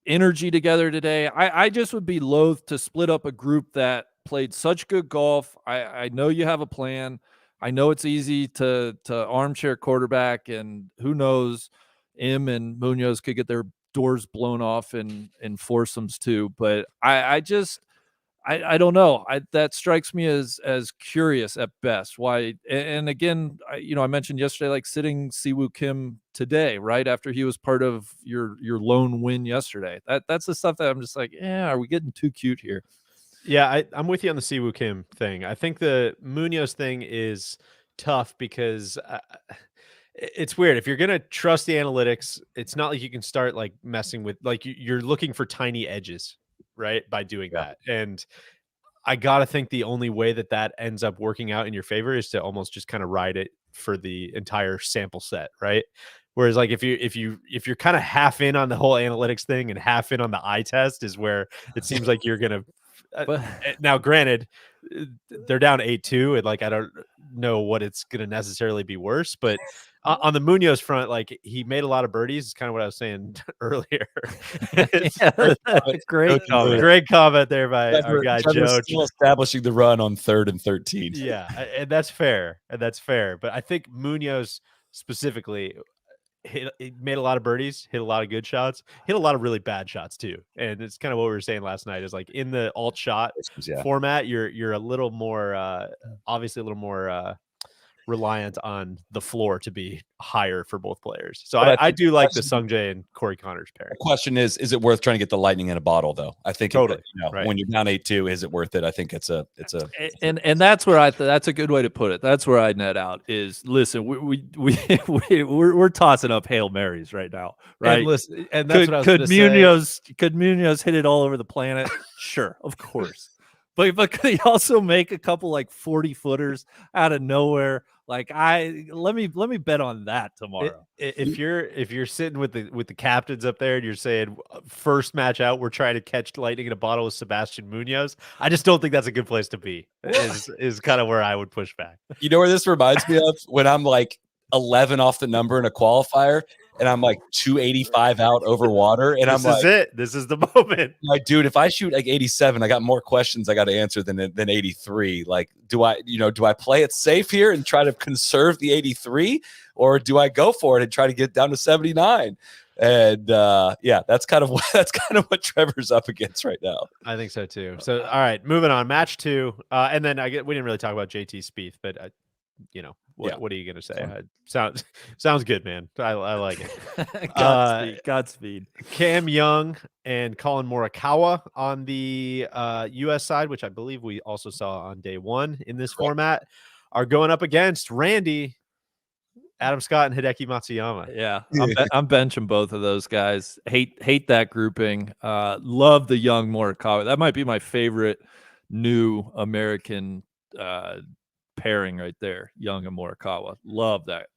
energy together today. I just would be loath to split up a group that played such good golf. I know you have a plan. I know it's easy to armchair quarterback, and who knows, Im and Munoz could get their doors blown off in foursomes too. But I don't know. That strikes me as curious at best. Why? And again, I mentioned yesterday, like sitting Siwoo Kim today, right after he was part of your lone win yesterday. That's the stuff that I'm just like, are we getting too cute here? Yeah, I'm with you on the Siwoo Kim thing. I think the Munoz thing is tough because it's weird. If you're gonna trust the analytics, it's not like you can start like messing with you're looking for tiny edges, right, by doing that. And I gotta think the only way that ends up working out in your favor is to almost just kind of ride it for the entire sample set, right? Whereas like if you're kind of half in on the whole analytics thing and half in on the eye test is where it seems like you're gonna now granted they're down 8-2 and like I don't know what it's gonna necessarily be worse, but on the Munoz front, like he made a lot of birdies. It's kind of what I was saying earlier. Great comment there by our guy Joe. Still establishing the run on 3rd and 13. Yeah, and that's fair. But I think Munoz specifically he made a lot of birdies, hit a lot of good shots, hit a lot of really bad shots too. And it's kind of what we were saying last night is like in the alt shot format, you're a little more obviously a little more reliant on the floor to be higher for both players. So But I do like the question- Sungjae and Corey Connors pairing. The question is it worth trying to get the lightning in a bottle though? I think Totally, when you're down 8-2, is it worth it? I think it's a And that's where that's a good way to put it. That's where I net out is listen, we're tossing up Hail Marys right now, right? And listen, and that's what I was could gonna say. Munoz hit it all over the planet? Sure, of course. But could he also make a couple like 40-footers out of nowhere? Like let me bet on that tomorrow. If you're sitting with the captains up there and you're saying first match out, we're trying to catch lightning in a bottle with Sebastian Munoz, I just don't think that's a good place to be. Is kind of where I would push back. You know where this reminds me of? When I'm like 11 off the number in a qualifier and I'm like 285 out over water and I'm like, this is the moment. like, dude, if I shoot like 87, I got more questions I got to answer than 83. Like, do I play it safe here and try to conserve the 83, or do I go for it and try to get down to 79? And yeah, that's kind of what Trevor's up against right now. I think so too. So all right, moving on, match 2, and then we didn't really talk about JT Spieth, but what are you gonna say? Sounds good, man. I like it. Godspeed. Cam Young and Colin Morikawa on the U.S. side, which I believe we also saw on day 1 in this format, are going up against Randy, Adam Scott, and Hideki Matsuyama. Yeah, I'm benching both of those guys. Hate that grouping. Love the Young Morikawa. That might be my favorite new American pairing right there. Young and Morikawa. Love that.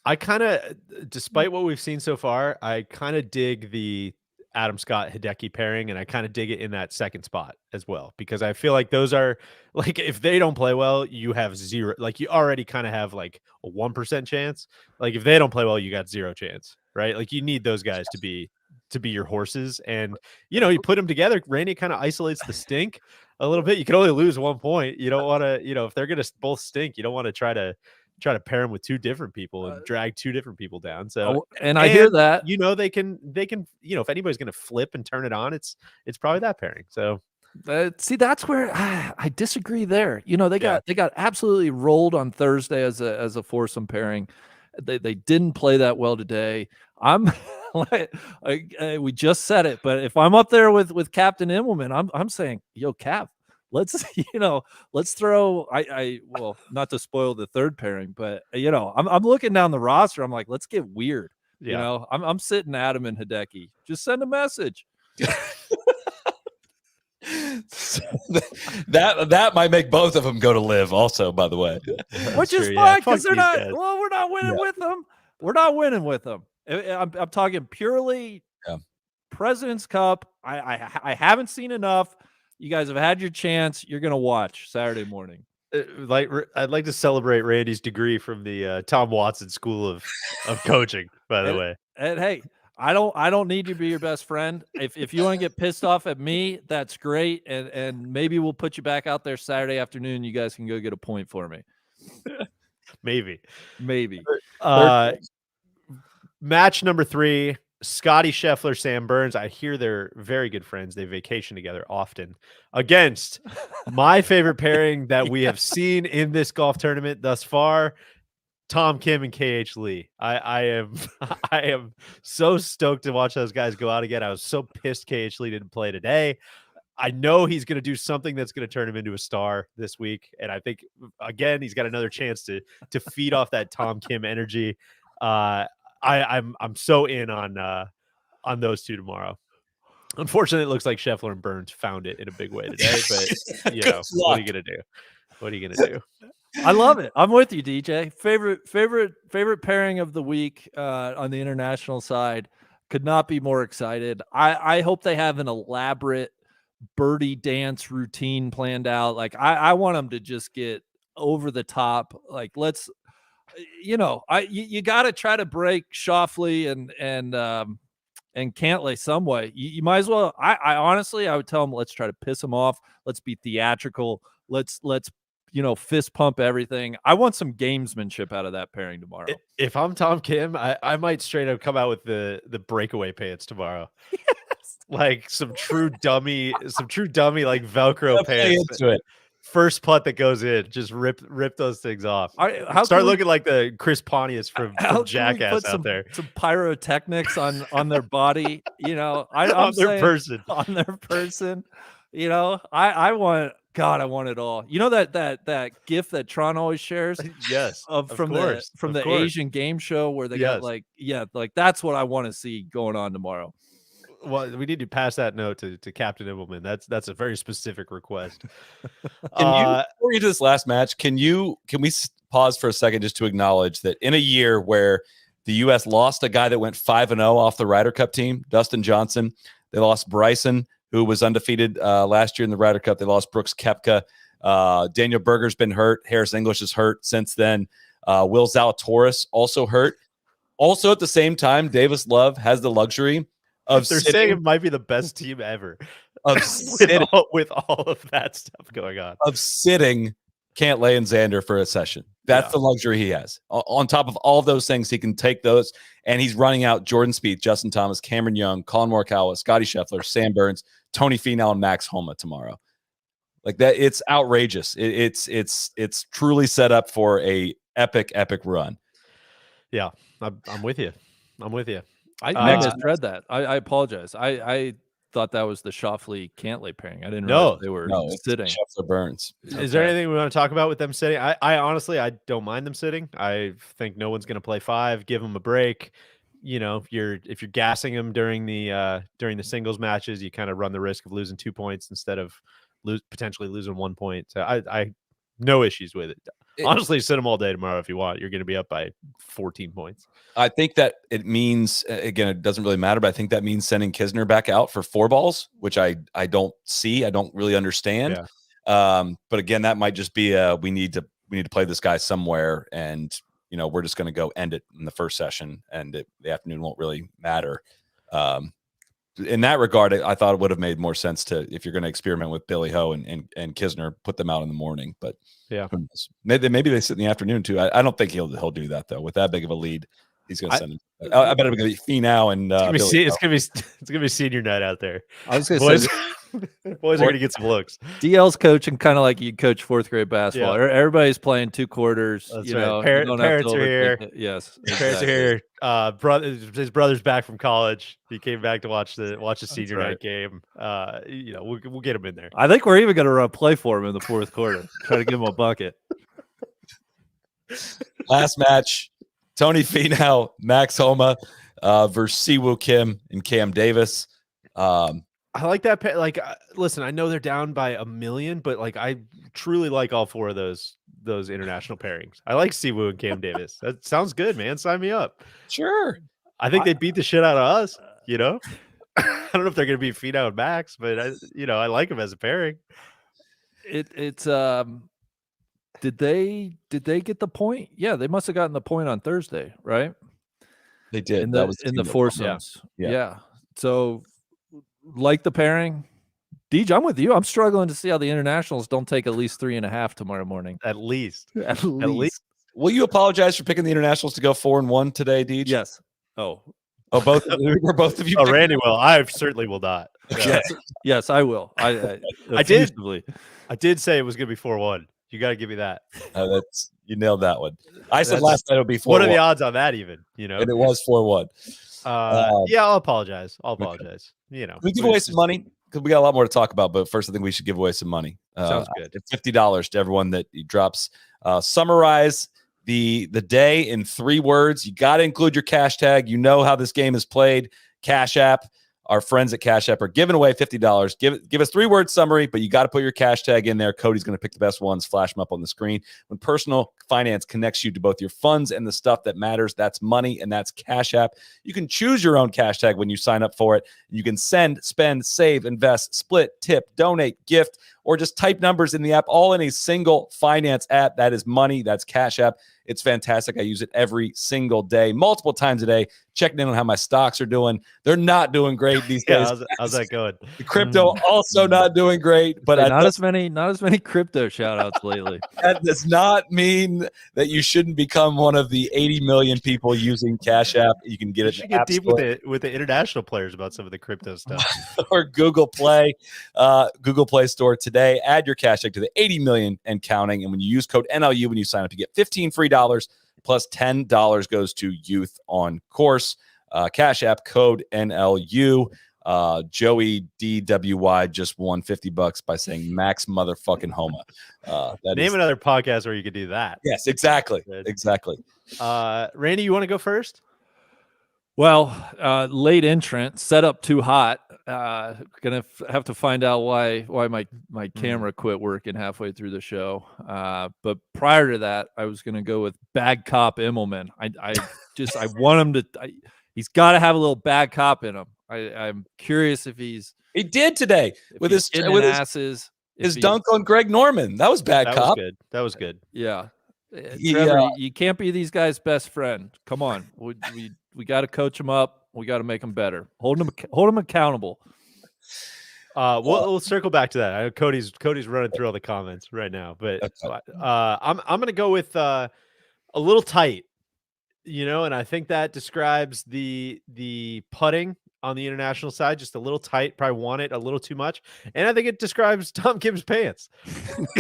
I kind of, despite what we've seen so far, I kind of dig the Adam Scott Hideki pairing, and I kind of dig it in that second spot as well, because I feel like those are like, if they don't play well, you have zero, like you already kind of have like a 1% chance. Like if they don't play well, you got 0 chance, right? Like you need those guys to be your horses, and you put them together. Randy kind of isolates the stink a little bit. You can only lose 1 point. You don't want to, if they're gonna both stink, you don't want to try to pair them with 2 different people and drag 2 different people down. So, and I hear that, they can, if anybody's going to flip and turn it on, it's probably that pairing. So see, that's where I disagree there. They got absolutely rolled on Thursday as a foursome pairing. They didn't play that well today. I'm we just said it, but if I'm up there with Captain Immelman, I'm saying, yo, Cap, let's throw well, not to spoil the third pairing, but I'm looking down the roster. I'm like, let's get weird. Yeah. I'm sitting Adam and Hideki. Just send a message. So that might make both of them go to live also, by the way. Which is fine, because they're not guys. Well, we're not winning with them. We're not winning with them. I'm talking purely President's Cup. I haven't seen enough. You guys have had your chance. You're gonna watch Saturday morning. I'd like to celebrate Randy's degree from the Tom Watson School of Coaching, by the way. And hey, I don't need you to be your best friend. If you want to get pissed off at me, that's great. And maybe we'll put you back out there Saturday afternoon. You guys can go get a point for me. Maybe. Match number 3, Scotty Scheffler, Sam Burns. I hear they're very good friends. They vacation together often, against my favorite pairing that we have seen in this golf tournament thus far, Tom Kim and KH Lee. I am so stoked to watch those guys go out again. I was so pissed KH Lee didn't play today. I know he's going to do something that's going to turn him into a star this week, and I think again he's got another chance to feed off that Tom Kim energy. I'm so in on those 2 tomorrow. Unfortunately, it looks like Scheffler and Burns found it in a big way today, but what are you gonna do? What are you gonna do? I love it. I'm with you, DJ. Favorite pairing of the week on the international side. Could not be more excited. I hope they have an elaborate birdie dance routine planned out. Like I want them to just get over the top. Like let's. You got to try to break Schauffele and Cantlay some way. You might as well. I honestly, I would tell them, let's try to piss them off. Let's be theatrical. Let's fist pump everything. I want some gamesmanship out of that pairing tomorrow. If I'm Tom Kim, I might straight up come out with the breakaway pants tomorrow. Yes. Like some true dummy like Velcro pants. Into it. first putt that goes in, just rip those things off. How Start can we- looking like the Chris Pontius from how can we Jackass put out there some pyrotechnics on their body. I'm on their saying person. on their person. I want God. I want it all. You know that GIF that Tron always shares Yes, from course, the of course. Asian game show where they Yes. got like that's what I want to see going on tomorrow. Well, we need to pass that note to Captain Immelman. That's a very specific request. Can you, before you do this last match, can we pause for a second just to acknowledge that in a year where the U.S. lost a guy that went 5-0 off the Ryder Cup team, Dustin Johnson, they lost Bryson, who was undefeated last year in the Ryder Cup. They lost Brooks Koepka. Daniel Berger's been hurt. Harris English is hurt since then. Will Zalatoris also hurt. Also, at the same time, Davis Love has the luxury of They're saying it might be the best team ever of with all of that stuff going on. of sitting Cantlay and Xander for a session. That's the luxury he has. On top of all of those things, he can take those, and he's running out Jordan Spieth, Justin Thomas, Cameron Young, Colin Morikawa, Scotty Scheffler, Sam Burns, Tony Finau, and Max Homa tomorrow. Like that, it's outrageous. It's truly set up for a epic run. Yeah, I'm with you. I'm with you. I misread that. I apologize. I thought that was the Schauffele Cantlay pairing. I didn't No, realize they were No, it's sitting. Scheffler Burns. Is there anything we want to talk about with them sitting? I honestly, I don't mind them sitting. I think no one's going to play 5. Give them a break. If you're gassing them during the singles matches, you kind of run the risk of losing 2 points instead of potentially losing 1 point. So I no issues with it. Honestly, sit them all day tomorrow if you want. You're going to be up by 14 points. I think that it means, again, it doesn't really matter, but I think that means sending Kisner back out for 4 balls, which I don't see. I don't really understand. Yeah. But again, that might just be we need to play this guy somewhere, and we're just going to go end it in the first session, and the afternoon won't really matter. In that regard, I thought it would have made more sense to, if you're going to experiment with Billy Ho and Kisner, put them out in the morning. But yeah, maybe they sit in the afternoon too. I don't think he'll do that though. With that big of a lead, he's going to send him. I bet it's going to be Finau and it's gonna be senior night out there. I was going to say boys are going to get some looks. DL's coaching kind of like you coach 4th grade basketball. Yeah. Everybody's playing 2 quarters. That's you right. know, Parents you don't have to are here. overthink it. Yes, Parents exactly. are here. His brother's back from college. He came back to watch the senior right. night game. We'll get him in there. I think we're even going to run play for him in the 4th quarter. Try to give him a bucket. Last match, Tony Finau, Max Homa versus Siwoo Kim and Cam Davis. I like that. Listen, I know they're down by 1 million, but I truly like all 4 of those international pairings. I like Siwoo and Cam Davis. That sounds good, man. Sign me up. Sure. I think they beat the shit out of us. I don't know if they're going to beat Finau and Max, but I like them as a pairing. It's did they get the point? Yeah, they must have gotten the point on Thursday, right? They did. In That the was in the team foursomes. Yeah. Yeah. So like the pairing. Deej, I'm with you. I'm struggling to see how the internationals don't take at least 3.5 tomorrow morning. At least. At least. Will you apologize for picking the internationals to go 4-1 today, Deej? Yes. Oh, both. Were both of you? Oh, picking- Randy will. I certainly will not. Okay. yes, I will. I did. effusively. I did say it was going to be 4-1. You got to give me that. You nailed that one. I said That's- last night it would be 4-1. What are the odds on that even? And it was 4-1. Yeah, I'll apologize. We give away some money because we got a lot more to talk about. But first, I think we should give away some money. Sounds good. $50 to everyone that drops. Summarize the day in 3 words. You got to include your cash tag. You know how this game is played. Cash App. Our friends at Cash App are giving away $50. Give us 3-word summary, but you got to put your cash tag in there. Cody's going to pick the best ones, flash them up on the screen. When personal finance connects you to both your funds and the stuff that matters, that's money, and that's Cash App. You can choose your own cash tag when you sign up for it. You can send, spend, save, invest, split, tip, donate, gift, or just type numbers in the app, all in a single finance app. That is money. That's Cash App. It's fantastic. I use it every single day, multiple times a day, checking in on how my stocks are doing. They're not doing great these days. How's that going? The crypto also not doing great, but not as many crypto shout outs lately. That does not mean that you shouldn't become one of the 80 million people using Cash App. You can get You it should in the get App deep Store with the international players about some of the crypto stuff. or Google Play Store today. today. Add your cash tag to the 80 million and counting. And when you use code NLU when you sign up, you get $15 free plus $10 goes to Youth on Course. Cash App code NLU. Joey DWY just won $50 by saying Max motherfucking Homa. Name another podcast where you could do that. Yes, exactly. Good. Exactly. Randy, you want to go first? Well, late entrant, set up too hot. Gonna have to find out why my camera quit working halfway through the show. But prior to that, I was gonna go with Bad Cop Immelman. I want him to. He's got to have a little bad cop in him. I'm curious if he did today with his asses. His dunk on Greg Norman. That was bad cop. That was good. Yeah. Trevor, you can't be these guys' best friend. Come on. We got to coach them up. We got to make them better. Hold them accountable. We'll circle back to that. I know Cody's running through all the comments right now, but I'm going to go with a little tight, and I think that describes the putting on the international side, just a little tight, probably want it a little too much. And I think it describes Tom Kim's pants,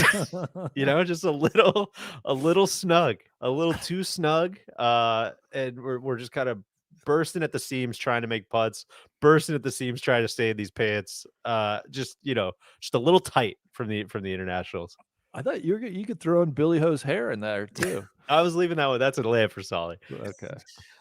just a little snug, a little too snug. And we're just kind of bursting at the seams, trying to make putts, bursting at the seams, trying to stay in these pants. Just a little tight from the internationals. I thought you could throw in Billy Ho's hair in there too. I was leaving that one. That's a layup for Solly. Okay.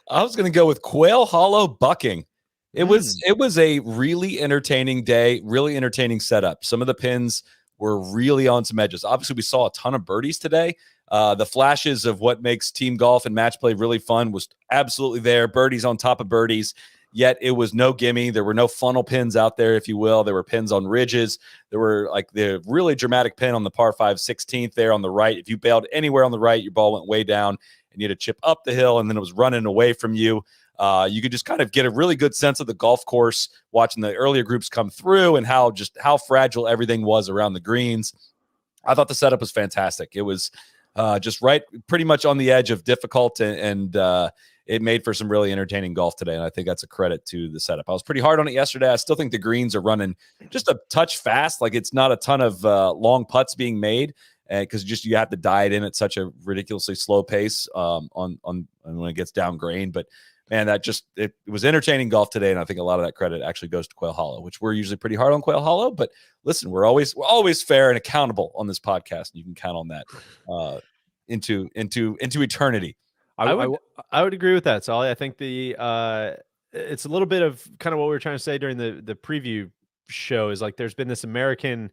I was going to go with Quail Hollow bucking. It was a really entertaining day, really entertaining setup. Some of the pins were really on some edges. Obviously, we saw a ton of birdies today. The flashes of what makes team golf and match play really fun was absolutely there. Birdies on top of birdies, yet it was no gimme. There were no funnel pins out there, if you will. There were pins on ridges. There were like the really dramatic pin on the par 5 16th there on the right. If you bailed anywhere on the right, your ball went way down and you had to chip up the hill and then it was running away from you. You could just kind of get a really good sense of the golf course watching the earlier groups come through and how fragile everything was around the greens. I thought the setup was fantastic. It was just right pretty much on the edge of difficult and it made for some really entertaining golf today. And I think that's a credit to the setup. I was pretty hard on it yesterday. I still think the greens are running just a touch fast. Like it's not a ton of long putts being made because you have to diet in at such a ridiculously slow pace on when it gets down grain. But man, it was entertaining golf today, and I think a lot of that credit actually goes to Quail Hollow, which we're usually pretty hard on Quail Hollow. But listen, we're always fair and accountable on this podcast, and you can count on that into eternity. I would agree with that, Solly. I think it's a little bit of kind of what we were trying to say during the preview show is like there's been this American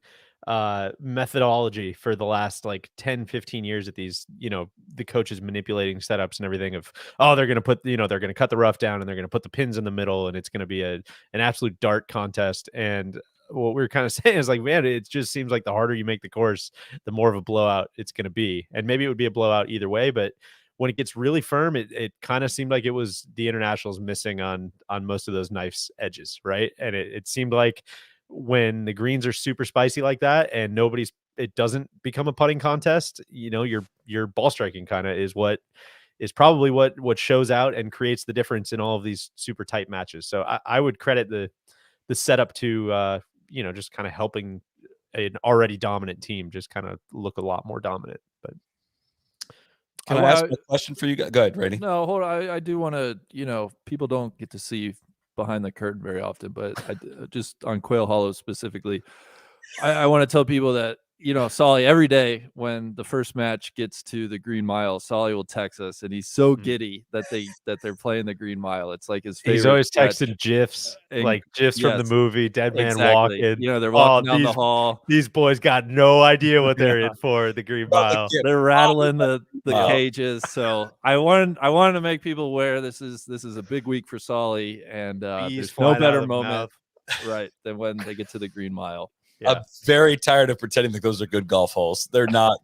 methodology for the last like 10-15 years at these, the coaches manipulating setups and everything of, they're going to put, they're going to cut the rough down and they're going to put the pins in the middle and it's going to be an absolute dart contest. And what we're kind of saying is like, man, it just seems like the harder you make the course, the more of a blowout it's going to be. And maybe it would be a blowout either way, but when it gets really firm, it kind of seemed like it was the internationals missing on most of those knife's edges. Right. And it seemed like when the greens are super spicy like that and it doesn't become a putting contest, your ball striking kind of is probably what shows out and creates the difference in all of these super tight matches. So I would credit the setup to, just kind of helping an already dominant team just kind of look a lot more dominant. But can I ask a question for you guys? Go ahead, Brady. No, hold on. I do want to, people don't get to see behind the curtain very often, but just on Quail Hollow specifically, I want to tell people that, Solly, every day when the first match gets to the Green Mile, Solly will text us and he's so giddy that they're playing the Green Mile. It's like his favorite. He's always texting GIFs, like GIFs from the movie Dead Man Walking. They're walking down the hall. These boys got no idea what they're in for the Green Mile. They're rattling the cages. So I wanted to make people aware this is a big week for Solly, and there's no better moment right than when they get to the Green Mile. Yeah. I'm very tired of pretending that those are good golf holes. They're not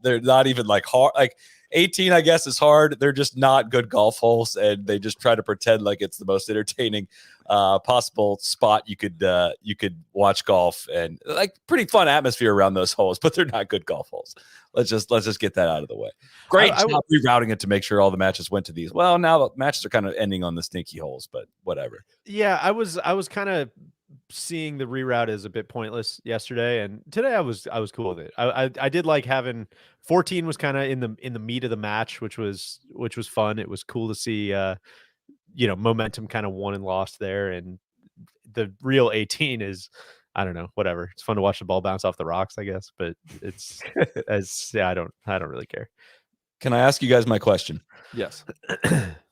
even like hard. Like 18, I guess, is hard. They're just not good golf holes, and they just try to pretend like it's the most entertaining possible spot you could watch golf, and like pretty fun atmosphere around those holes. But they're not good golf holes. Let's just get that out of the way. Great job rerouting it to make sure all the matches went to these. Well, now the matches are kind of ending on the stinky holes, but whatever. Yeah, I was kind of seeing the reroute is a bit pointless yesterday, and today I was cool with it. I did like having 14 was kind of in the meat of the match, which was fun. It was cool to see momentum kind of won and lost there, and the real 18 is, I don't know, whatever. It's fun to watch the ball bounce off the rocks, I guess, but it's I don't really care. Can I ask you guys my question? Yes.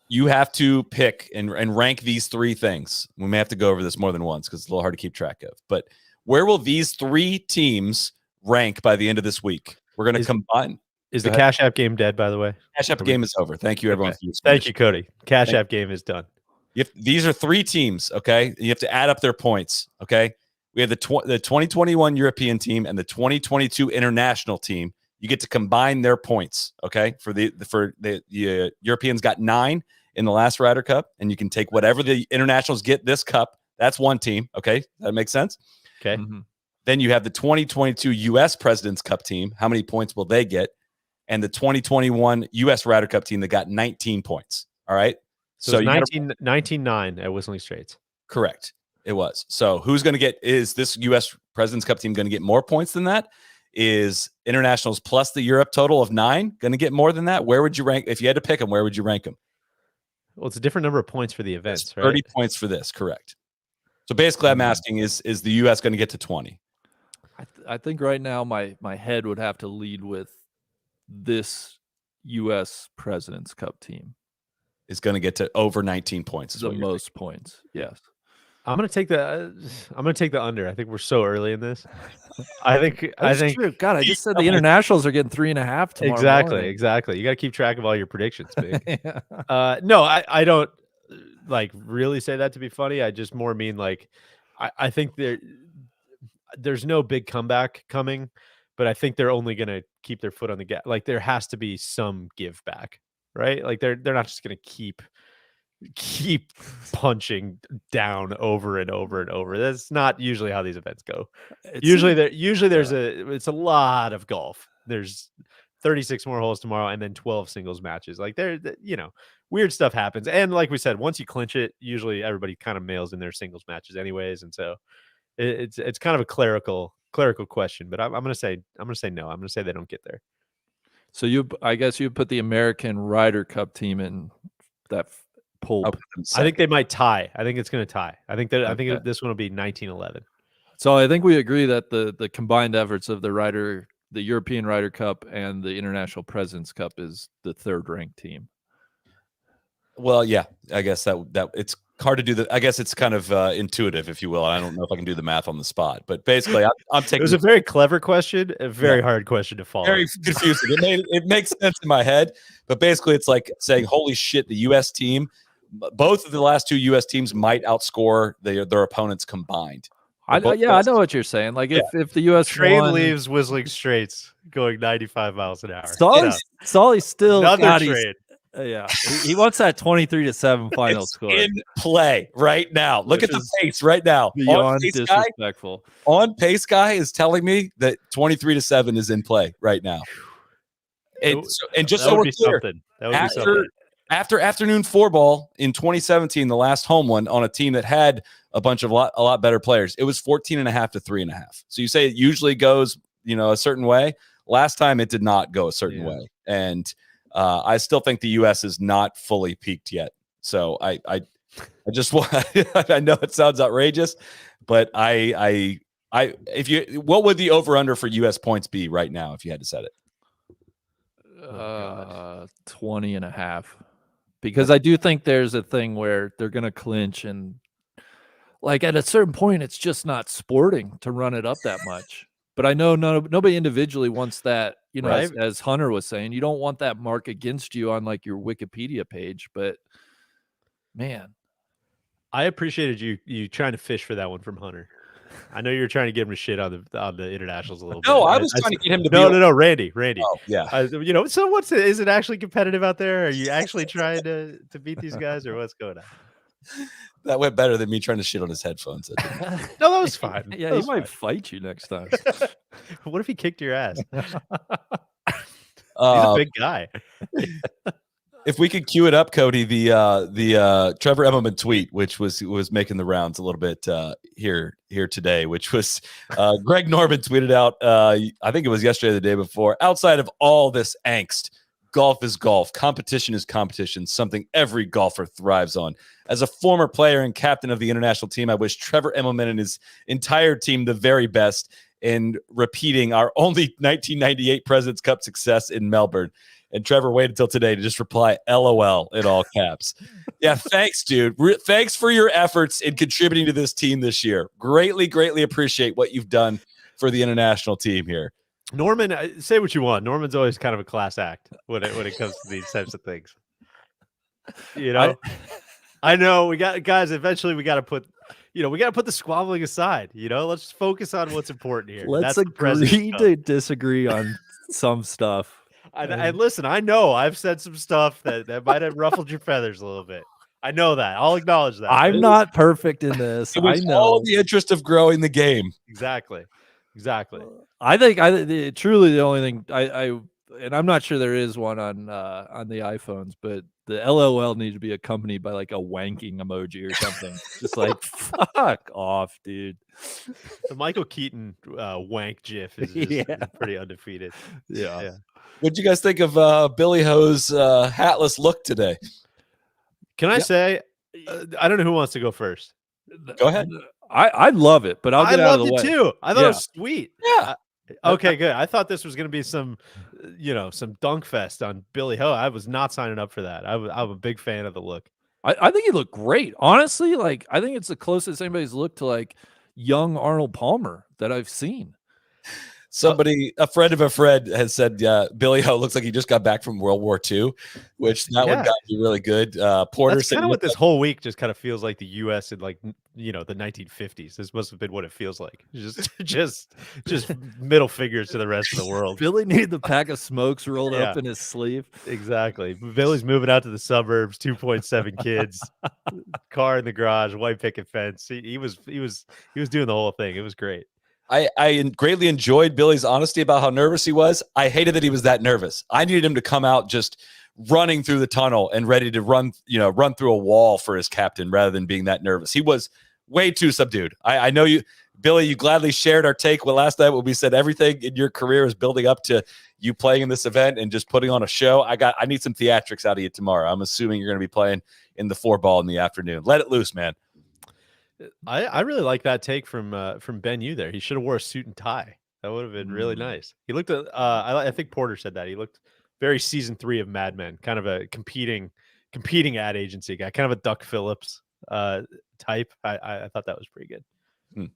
You have to pick and rank these three things. We may have to go over this more than once because it's a little hard to keep track of. But where will these three teams rank by the end of this week? We're going to combine. Is the Cash App game dead, by the way? Cash App game is over. Thank you, everyone. Okay. Thank you, Cody. Cash App game is done. These are three teams, okay? You have to add up their points, okay? We have the 2021 European team and the 2022 international team. You get to combine their points, okay? For the Europeans got 9 in the last Ryder Cup, and you can take whatever the internationals get this cup. That's one team, okay? That makes sense? Okay. Mm-hmm. Then you have the 2022 U.S. President's Cup team. How many points will they get? And the 2021 U.S. Ryder Cup team that got 19 points, all right? So 19-9 at Whistling Straits. Correct. It was. So who's going to get, is this U.S. President's Cup team going to get more points than that? Is internationals plus the Europe total of 9 going to get more than that? Where would you rank? If you had to pick them, where would you rank them? Well, it's a different number of points for the events, It's 30 right? points for this. Correct. So basically I'm asking, is the U.S. going to get to 20? I think right now my head would have to lead with this U.S. President's Cup team. Is going to get to over 19 points. Is The what you're most points. Yes. I'm gonna take the under. I think we're so early in this. I think True. God, I just said the internationals are getting 3.5 tomorrow. Exactly. You got to keep track of all your predictions, big. Yeah. No, I don't like really say that to be funny. I just more mean like I think there's no big comeback coming, but I think they're only gonna keep their foot on the gas. Like there has to be some give back, right? Like they're not just gonna keep punching down over and over and over. That's not usually how these events go. Usually there's it's a lot of golf. There's 36 more holes tomorrow and then 12 singles matches. Like weird stuff happens. And like we said, once you clinch it, usually everybody kind of mails in their singles matches anyways. And so it's kind of a clerical question, but I'm going to say no. I'm going to say they don't get there. So I guess you put the American Ryder Cup team in that pool. I think they might tie. I think it's going to tie. I think Okay. this one will be 19-11. So I think we agree that the combined efforts of the European Ryder Cup and the International President's Cup is the third ranked team. Well, yeah, I guess that it's hard to do I guess it's kind of intuitive, if you will. I don't know if I can do the math on the spot, but basically I'm taking. It was a very clever question, a very hard question to follow. Very confusing. It makes sense in my head, but basically it's like saying, holy shit, the U.S. team, both of the last two U.S. teams might outscore their opponents combined. I know what you're saying. Like if the U.S. Train won, leaves Whistling Straits going 95 miles an hour. Solly's still Another got his- train. Yeah, he wants that 23-7 final It's score. in play right now. Look Which at the is pace right now. Beyond disrespectful. On Pace Guy is telling me that 23-7 is in play right now. And just That so would we're be clear, something. That would be something. after afternoon four ball in 2017, the last home one on a team that had a lot better players, it was 14.5 to 3.5. So you say it usually goes, a certain way. Last time it did not go a certain way. And I still think the U.S. is not fully peaked yet. So I just want, I know it sounds outrageous, but what would the over under for U.S. points be right now if you had to set it? 20.5, because I do think there's a thing where they're going to clinch, and like at a certain point, it's just not sporting to run it up that much. But I know nobody individually wants that, Right. as Hunter was saying, you don't want that mark against you on like your Wikipedia page. But man, I appreciated you trying to fish for that one from Hunter. I know you're trying to give him a shit on the internationals a little bit. No, I was trying to get him to No, Randy. Oh, yeah. So is it actually competitive out there? Are you actually trying to beat these guys, or what's going on? That went better than me trying to shit on his headphones. No, that was fine. yeah, That he was might fight you next time. fine. What if he kicked your ass? He's a big guy. If we could cue it up, Cody, the Trevor Immelman tweet, which was making the rounds a little bit here today, which was Greg Norman tweeted out. I think it was yesterday or the day before. Outside of all this angst, golf is golf. Competition is competition. Something every golfer thrives on. As a former player and captain of the international team, I wish Trevor Immelman and his entire team the very best in repeating our only 1998 Presidents Cup success in Melbourne. And Trevor waited until today to just reply LOL in all caps. Yeah, thanks, dude. Thanks for your efforts in contributing to this team this year. Greatly, greatly appreciate what you've done for the international team here. Norman, say what you want. Norman's always kind of a class act when it comes to these types of things. You know, I know we got guys. Eventually, we got to put the squabbling aside. You know, let's focus on what's important here. Let's agree to disagree on some stuff. And listen, I know I've said some stuff that might have ruffled your feathers a little bit. I know that. I'll acknowledge that. I'm not perfect in this. It was I know. all the interest of growing the game. Exactly. I think truly the only thing and I'm not sure there is one on the iPhones, but the LOL needs to be accompanied by like a wanking emoji or something. Just like fuck off, dude. The Michael Keaton wank gif is just pretty undefeated. Yeah. What'd you guys think of Billy Ho's hatless look today? Can I say, I don't know who wants to go first. Go ahead. I love it, but I'll get out of the way. Too. I thought it was sweet. Yeah. Okay, good. I thought this was going to be some dunk fest on Billy Ho. I was not signing up for that. I'm a big fan of the look. I think he looked great. Honestly, like I think it's the closest anybody's looked to like young Arnold Palmer that I've seen. A friend of a friend has said, Billy Ho looks like he just got back from World War II, which that one got me really good. Porter That's said kind of what this whole week just kind of feels like the U.S. in like, the 1950s. This must have been what it feels like. Just middle fingers to the rest of the world. Billy needed the pack of smokes rolled up in his sleeve. Exactly. Billy's moving out to the suburbs, 2.7 kids, car in the garage, white picket fence. He was doing the whole thing. It was great. I greatly enjoyed Billy's honesty about how nervous he was. I hated that he was that nervous. I needed him to come out just running through the tunnel and ready to run through a wall for his captain rather than being that nervous. He was way too subdued. I know you, Billy, you gladly shared our take last night when we said everything in your career is building up to you playing in this event and just putting on a show. I need some theatrics out of you tomorrow. I'm assuming you're going to be playing in the 4-ball in the afternoon. Let it loose, man. I really like that take from Ben Yu there. He should have wore a suit and tie. That would have been really nice. He looked I think Porter said that. He looked very season 3 of Mad Men, kind of a competing ad agency guy, kind of a Duck Phillips type. I thought that was pretty good.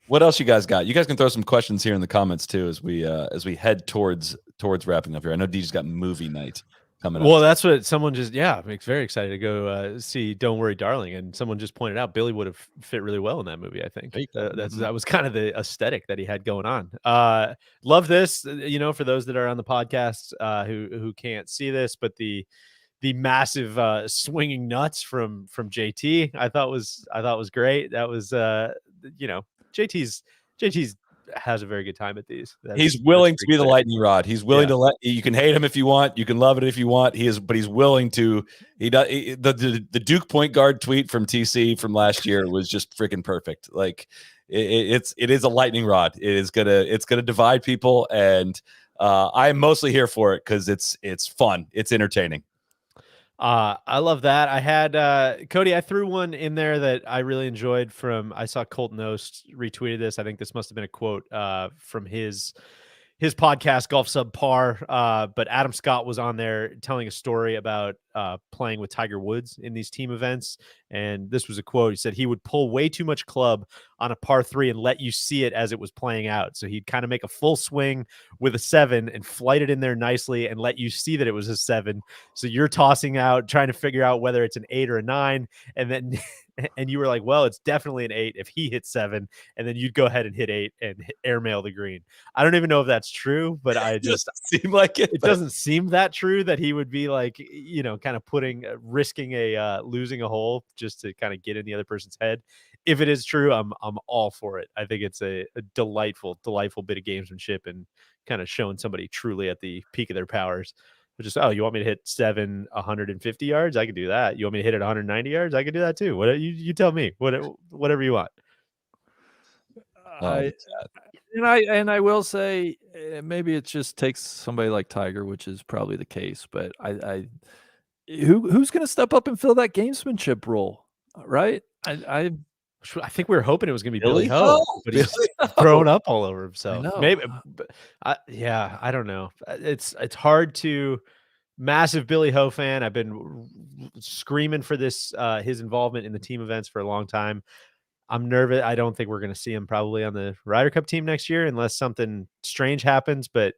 What else you guys got? You guys can throw some questions here in the comments too as we head towards wrapping up here. I know DJ's got movie night coming up. Well, that's what someone just makes very excited to go see Don't Worry Darling, and someone just pointed out Billy would have fit really well in that movie. I think that was kind of the aesthetic that he had going on. Love this, for those that are on the podcast who can't see this, but the massive swinging nuts from JT I thought was great. That was JT's has a very good time at these. He's willing to be the lightning rod. He's willing to you can hate him if you want, you can love it if you want. But he's willing to. The Duke point guard tweet from TC from last year was just freaking perfect. Like it is a lightning rod. It's gonna divide people, and I'm mostly here for it because it's fun. It's entertaining. I love that. I had Cody, I threw one in there that I really enjoyed I saw Colton Oast retweeted this. I think this must have been a quote from his podcast, Golf Subpar. But Adam Scott was on there telling a story about playing with Tiger Woods in these team events. And this was a quote. He said he would pull way too much club on a par 3 and let you see it as it was playing out. So he'd kind of make a full swing with a 7 and flight it in there nicely and let you see that it was a 7. So you're tossing out, trying to figure out whether it's an 8 or a 9. And then and you were like, well, it's definitely an 8 if he hits 7. And then you'd go ahead and hit 8 and airmail the green. I don't even know if that's true, but I just seem like it doesn't seem that true that he would be like, kind of risking losing a hole just to kind of get in the other person's head. If it is true, I'm all for it. I think it's a delightful bit of gamesmanship and kind of showing somebody truly at the peak of their powers. which is, oh, you want me to hit 150 yards? I can do that. You want me to hit it 190 yards? I can do that too. What you tell me, whatever you want. I will say maybe it just takes somebody like Tiger, which is probably the case. But who's going to step up and fill that gamesmanship role, right? I think we were hoping it was going to be Billy Billy Ho, Ho. but he's thrown up all over himself. know. Maybe, but I don't know. It's hard to. Massive Billy Ho fan. I've been screaming for this his involvement in the team events for a long time. I'm nervous. I don't think we're going to see him probably on the Ryder Cup team next year unless something strange happens. But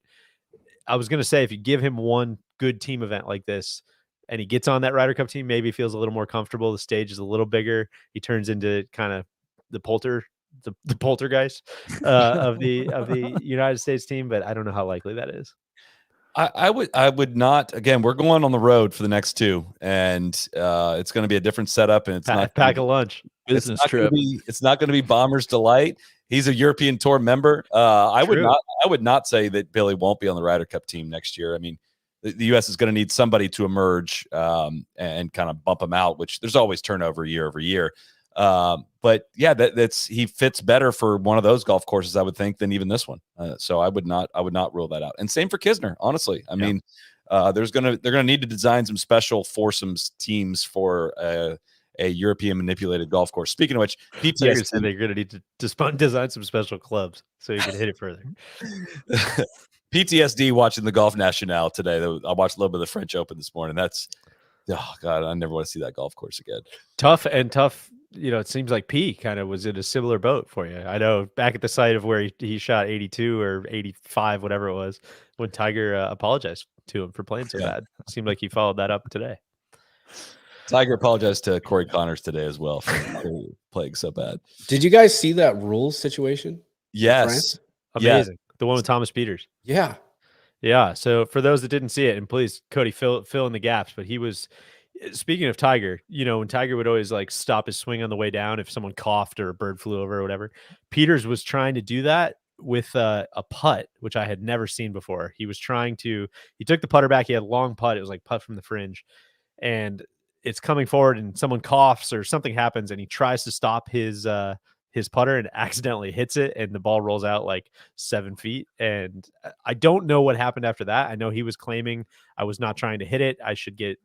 I was going to say, if you give him one good team event like this and he gets on that Ryder Cup team, maybe he feels a little more comfortable. The stage is a little bigger. He turns into kind of the poltergeist of the United States team. But I don't know how likely that is. I would not. Again, we're going on the road for the next two, and it's going to be a different setup, and it's not pack a lunch. business trip. It's not going to be Bomber's Delight. He's a European Tour member. I would not say that Billy won't be on the Ryder Cup team next year. I mean, the U.S. is going to need somebody to emerge and kind of bump him out, which there's always turnover year over year. But yeah, that's he fits better for one of those golf courses, I would think, than even this one. So I would not rule that out. And same for Kisner, honestly. I mean, they're gonna need to design some special foursomes teams for a European manipulated golf course. Speaking of which, PTSD, they're gonna need to design some special clubs so you can hit it further. PTSD watching the Golf National today. I watched a little bit of the French Open this morning. That's, oh God, I never want to see that golf course again. Tough. It seems like P kind of was in a similar boat for you. I know back at the site of where he shot 82 or 85, whatever it was, when Tiger apologized to him for playing so bad. It seemed like he followed that up today. Tiger apologized to Corey Connors today as well for playing so bad. Did you guys see that rules situation? Yes. Amazing. Yeah. The one with Thomas Peters. Yeah. Yeah. So for those that didn't see it, and please, Cody, fill in the gaps, but he was, speaking of Tiger, when Tiger would always like stop his swing on the way down if someone coughed or a bird flew over or whatever, Peters was trying to do that with a putt, which I had never seen before. He took the putter back. He had a long putt. It was like putt from the fringe, and it's coming forward and someone coughs or something happens and he tries to stop his putter and accidentally hits it and the ball rolls out like 7 feet. And I don't know what happened after that. I know he was claiming I was not trying to hit it. I should get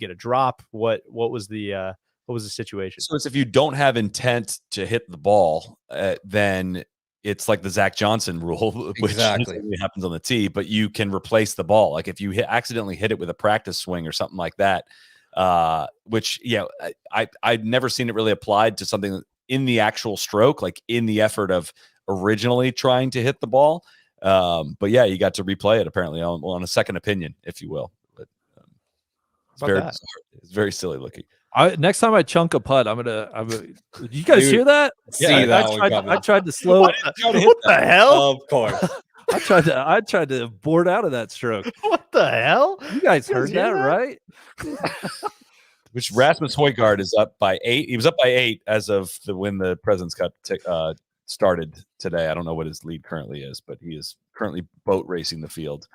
a drop. What was the situation? So it's if you don't have intent to hit the ball, then it's like the Zach Johnson rule, which happens on the tee, but you can replace the ball. Like if you accidentally hit it with a practice swing or something like that, which, I'd never seen it really applied to something in the actual stroke, like in the effort of originally trying to hit the ball. But yeah, you got to replay it apparently on a second opinion, if you will. But it's very silly looking. Next time I chunk a putt, I'm gonna. You guys hear that? I tried to slow it. What the hell? Of course. I tried to board out of that stroke. What the hell? You guys heard that, right? Which Rasmus Højgaard is up by 8. He was up by 8 as of when the President's Cup started today. I don't know what his lead currently is, but he is currently boat racing the field.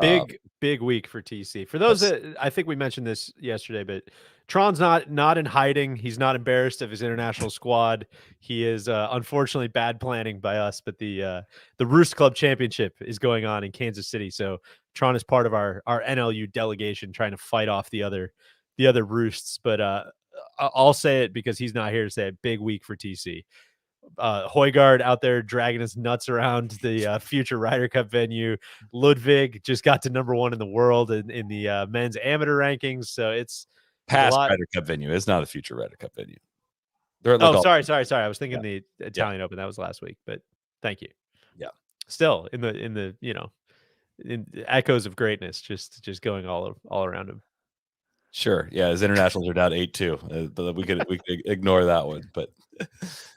Big week for TC. For those that, I think we mentioned this yesterday, but Tron's not in hiding. He's not embarrassed of his international squad. He is unfortunately bad planning by us, but the Roost Club Championship is going on in Kansas City. So Tron is part of our NLU delegation trying to fight off the other Roosts. But I'll say it because he's not here to say it. Big week for TC. Højgaard out there dragging his nuts around the future Ryder Cup venue. Ludwig just got to #1 in the world in the men's amateur rankings. So it's past Ryder Cup venue. It's not a future Ryder Cup venue. Sorry. I was thinking the Italian Open. That was last week, but thank you. Yeah. Still in the in echoes of greatness, just going all around him. Sure. Yeah, his internationals are down 8-2. But we could ignore that one. But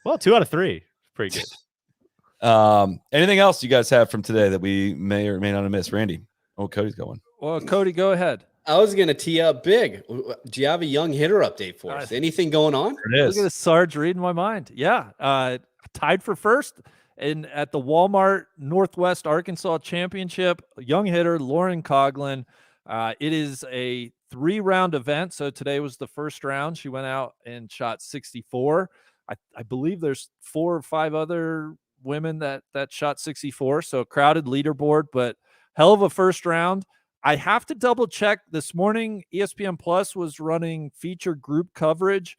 well, 2 out of 3, pretty good. Anything else you guys have from today that we may or may not have missed? Randy. Oh, Cody's going. Well, Cody, go ahead. I was going to tee up big. Do you have a young hitter update for us? Anything going on? It is. Look at this Sarge reading my mind. Yeah. Tied for first at the Walmart Northwest Arkansas Championship. Young hitter Lauren Coughlin It is a 3-round event. So today was the first round. She went out and shot 64. I believe there's 4 or 5 other women that shot 64. So a crowded leaderboard, but hell of a first round. I have to double check. This morning, ESPN Plus was running feature group coverage,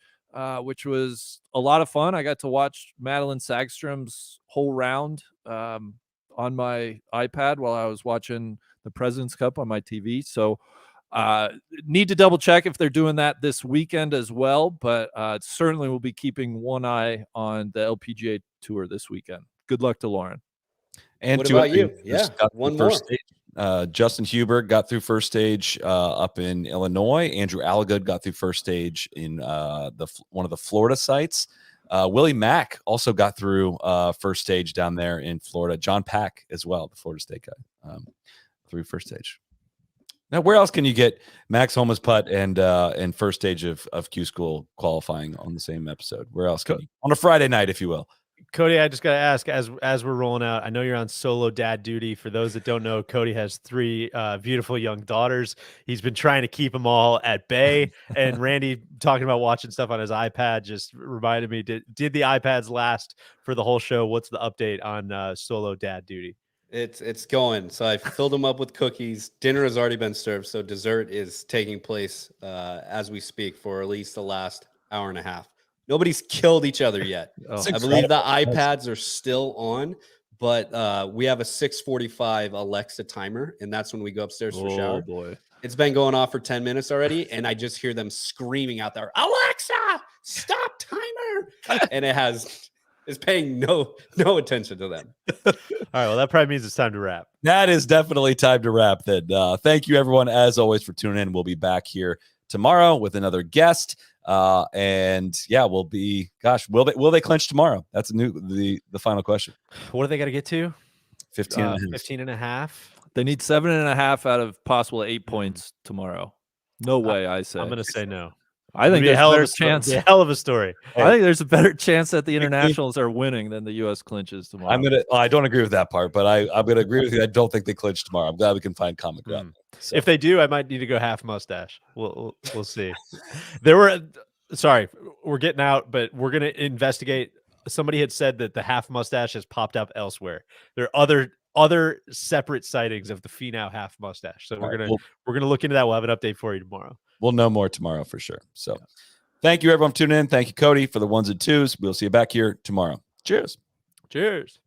which was a lot of fun. I got to watch Madeline Sagstrom's whole round on my iPad while I was watching the President's Cup on my TV. So need to double check if they're doing that this weekend as well, but certainly we'll be keeping one eye on the LPGA Tour this weekend. Good luck to Lauren. And What two about you? others Yeah, got one through more. first stage. Justin Hubert got through first stage up in Illinois. Andrew Alligood got through first stage in one of the Florida sites. Willie Mack also got through first stage down there in Florida. John Pack as well, the Florida State guy, through first stage. Now, where else can you get Max Homa's putt and first stage of Q School qualifying on the same episode? Where else can you? On a Friday night, if you will. Cody, I just got to ask, as we're rolling out, I know you're on solo dad duty. For those that don't know, Cody has 3 beautiful young daughters. He's been trying to keep them all at bay. And Randy talking about watching stuff on his iPad just reminded me, did the iPads last for the whole show? What's the update on solo dad duty? It's going. So I filled them up with cookies. Dinner has already been served, so dessert is taking place as we speak for at least the last hour and a half. Nobody's killed each other yet. I believe the iPads are still on, but we have a 6:45 Alexa timer, and that's when we go upstairs for a shower. Boy. It's been going off for 10 minutes already, and I just hear them screaming out there, "Alexa, stop timer!" And it's paying no attention to them. All right, well, that probably means it's time to wrap. That is definitely time to wrap. Then thank you everyone as always for tuning in. We'll be back here tomorrow with another guest. And yeah, we'll be. Gosh, will they clinch tomorrow? That's the final question. What do they got to get to? 15. 15 and a half. They need 7.5 out of possible 8 points tomorrow. No way, I say. I'm going to say no. I think It'd be there's a better chance. A hell of a story. I think there's a better chance that the internationals are winning than the U.S. clinches tomorrow. I don't agree with that part, but I'm gonna agree with you. I don't think they clinch tomorrow. I'm glad we can find common ground. So. If they do, I might need to go half mustache. We'll see. Sorry, we're getting out, but we're gonna investigate. Somebody had said that the half mustache has popped up elsewhere. There are other separate sightings of the Finau half mustache. So we're gonna look into that. We'll have an update for you tomorrow. We'll know more tomorrow for sure. So thank you everyone for tuning in. Thank you, Cody, for the 1s and 2s. We'll see you back here tomorrow. Cheers. Cheers.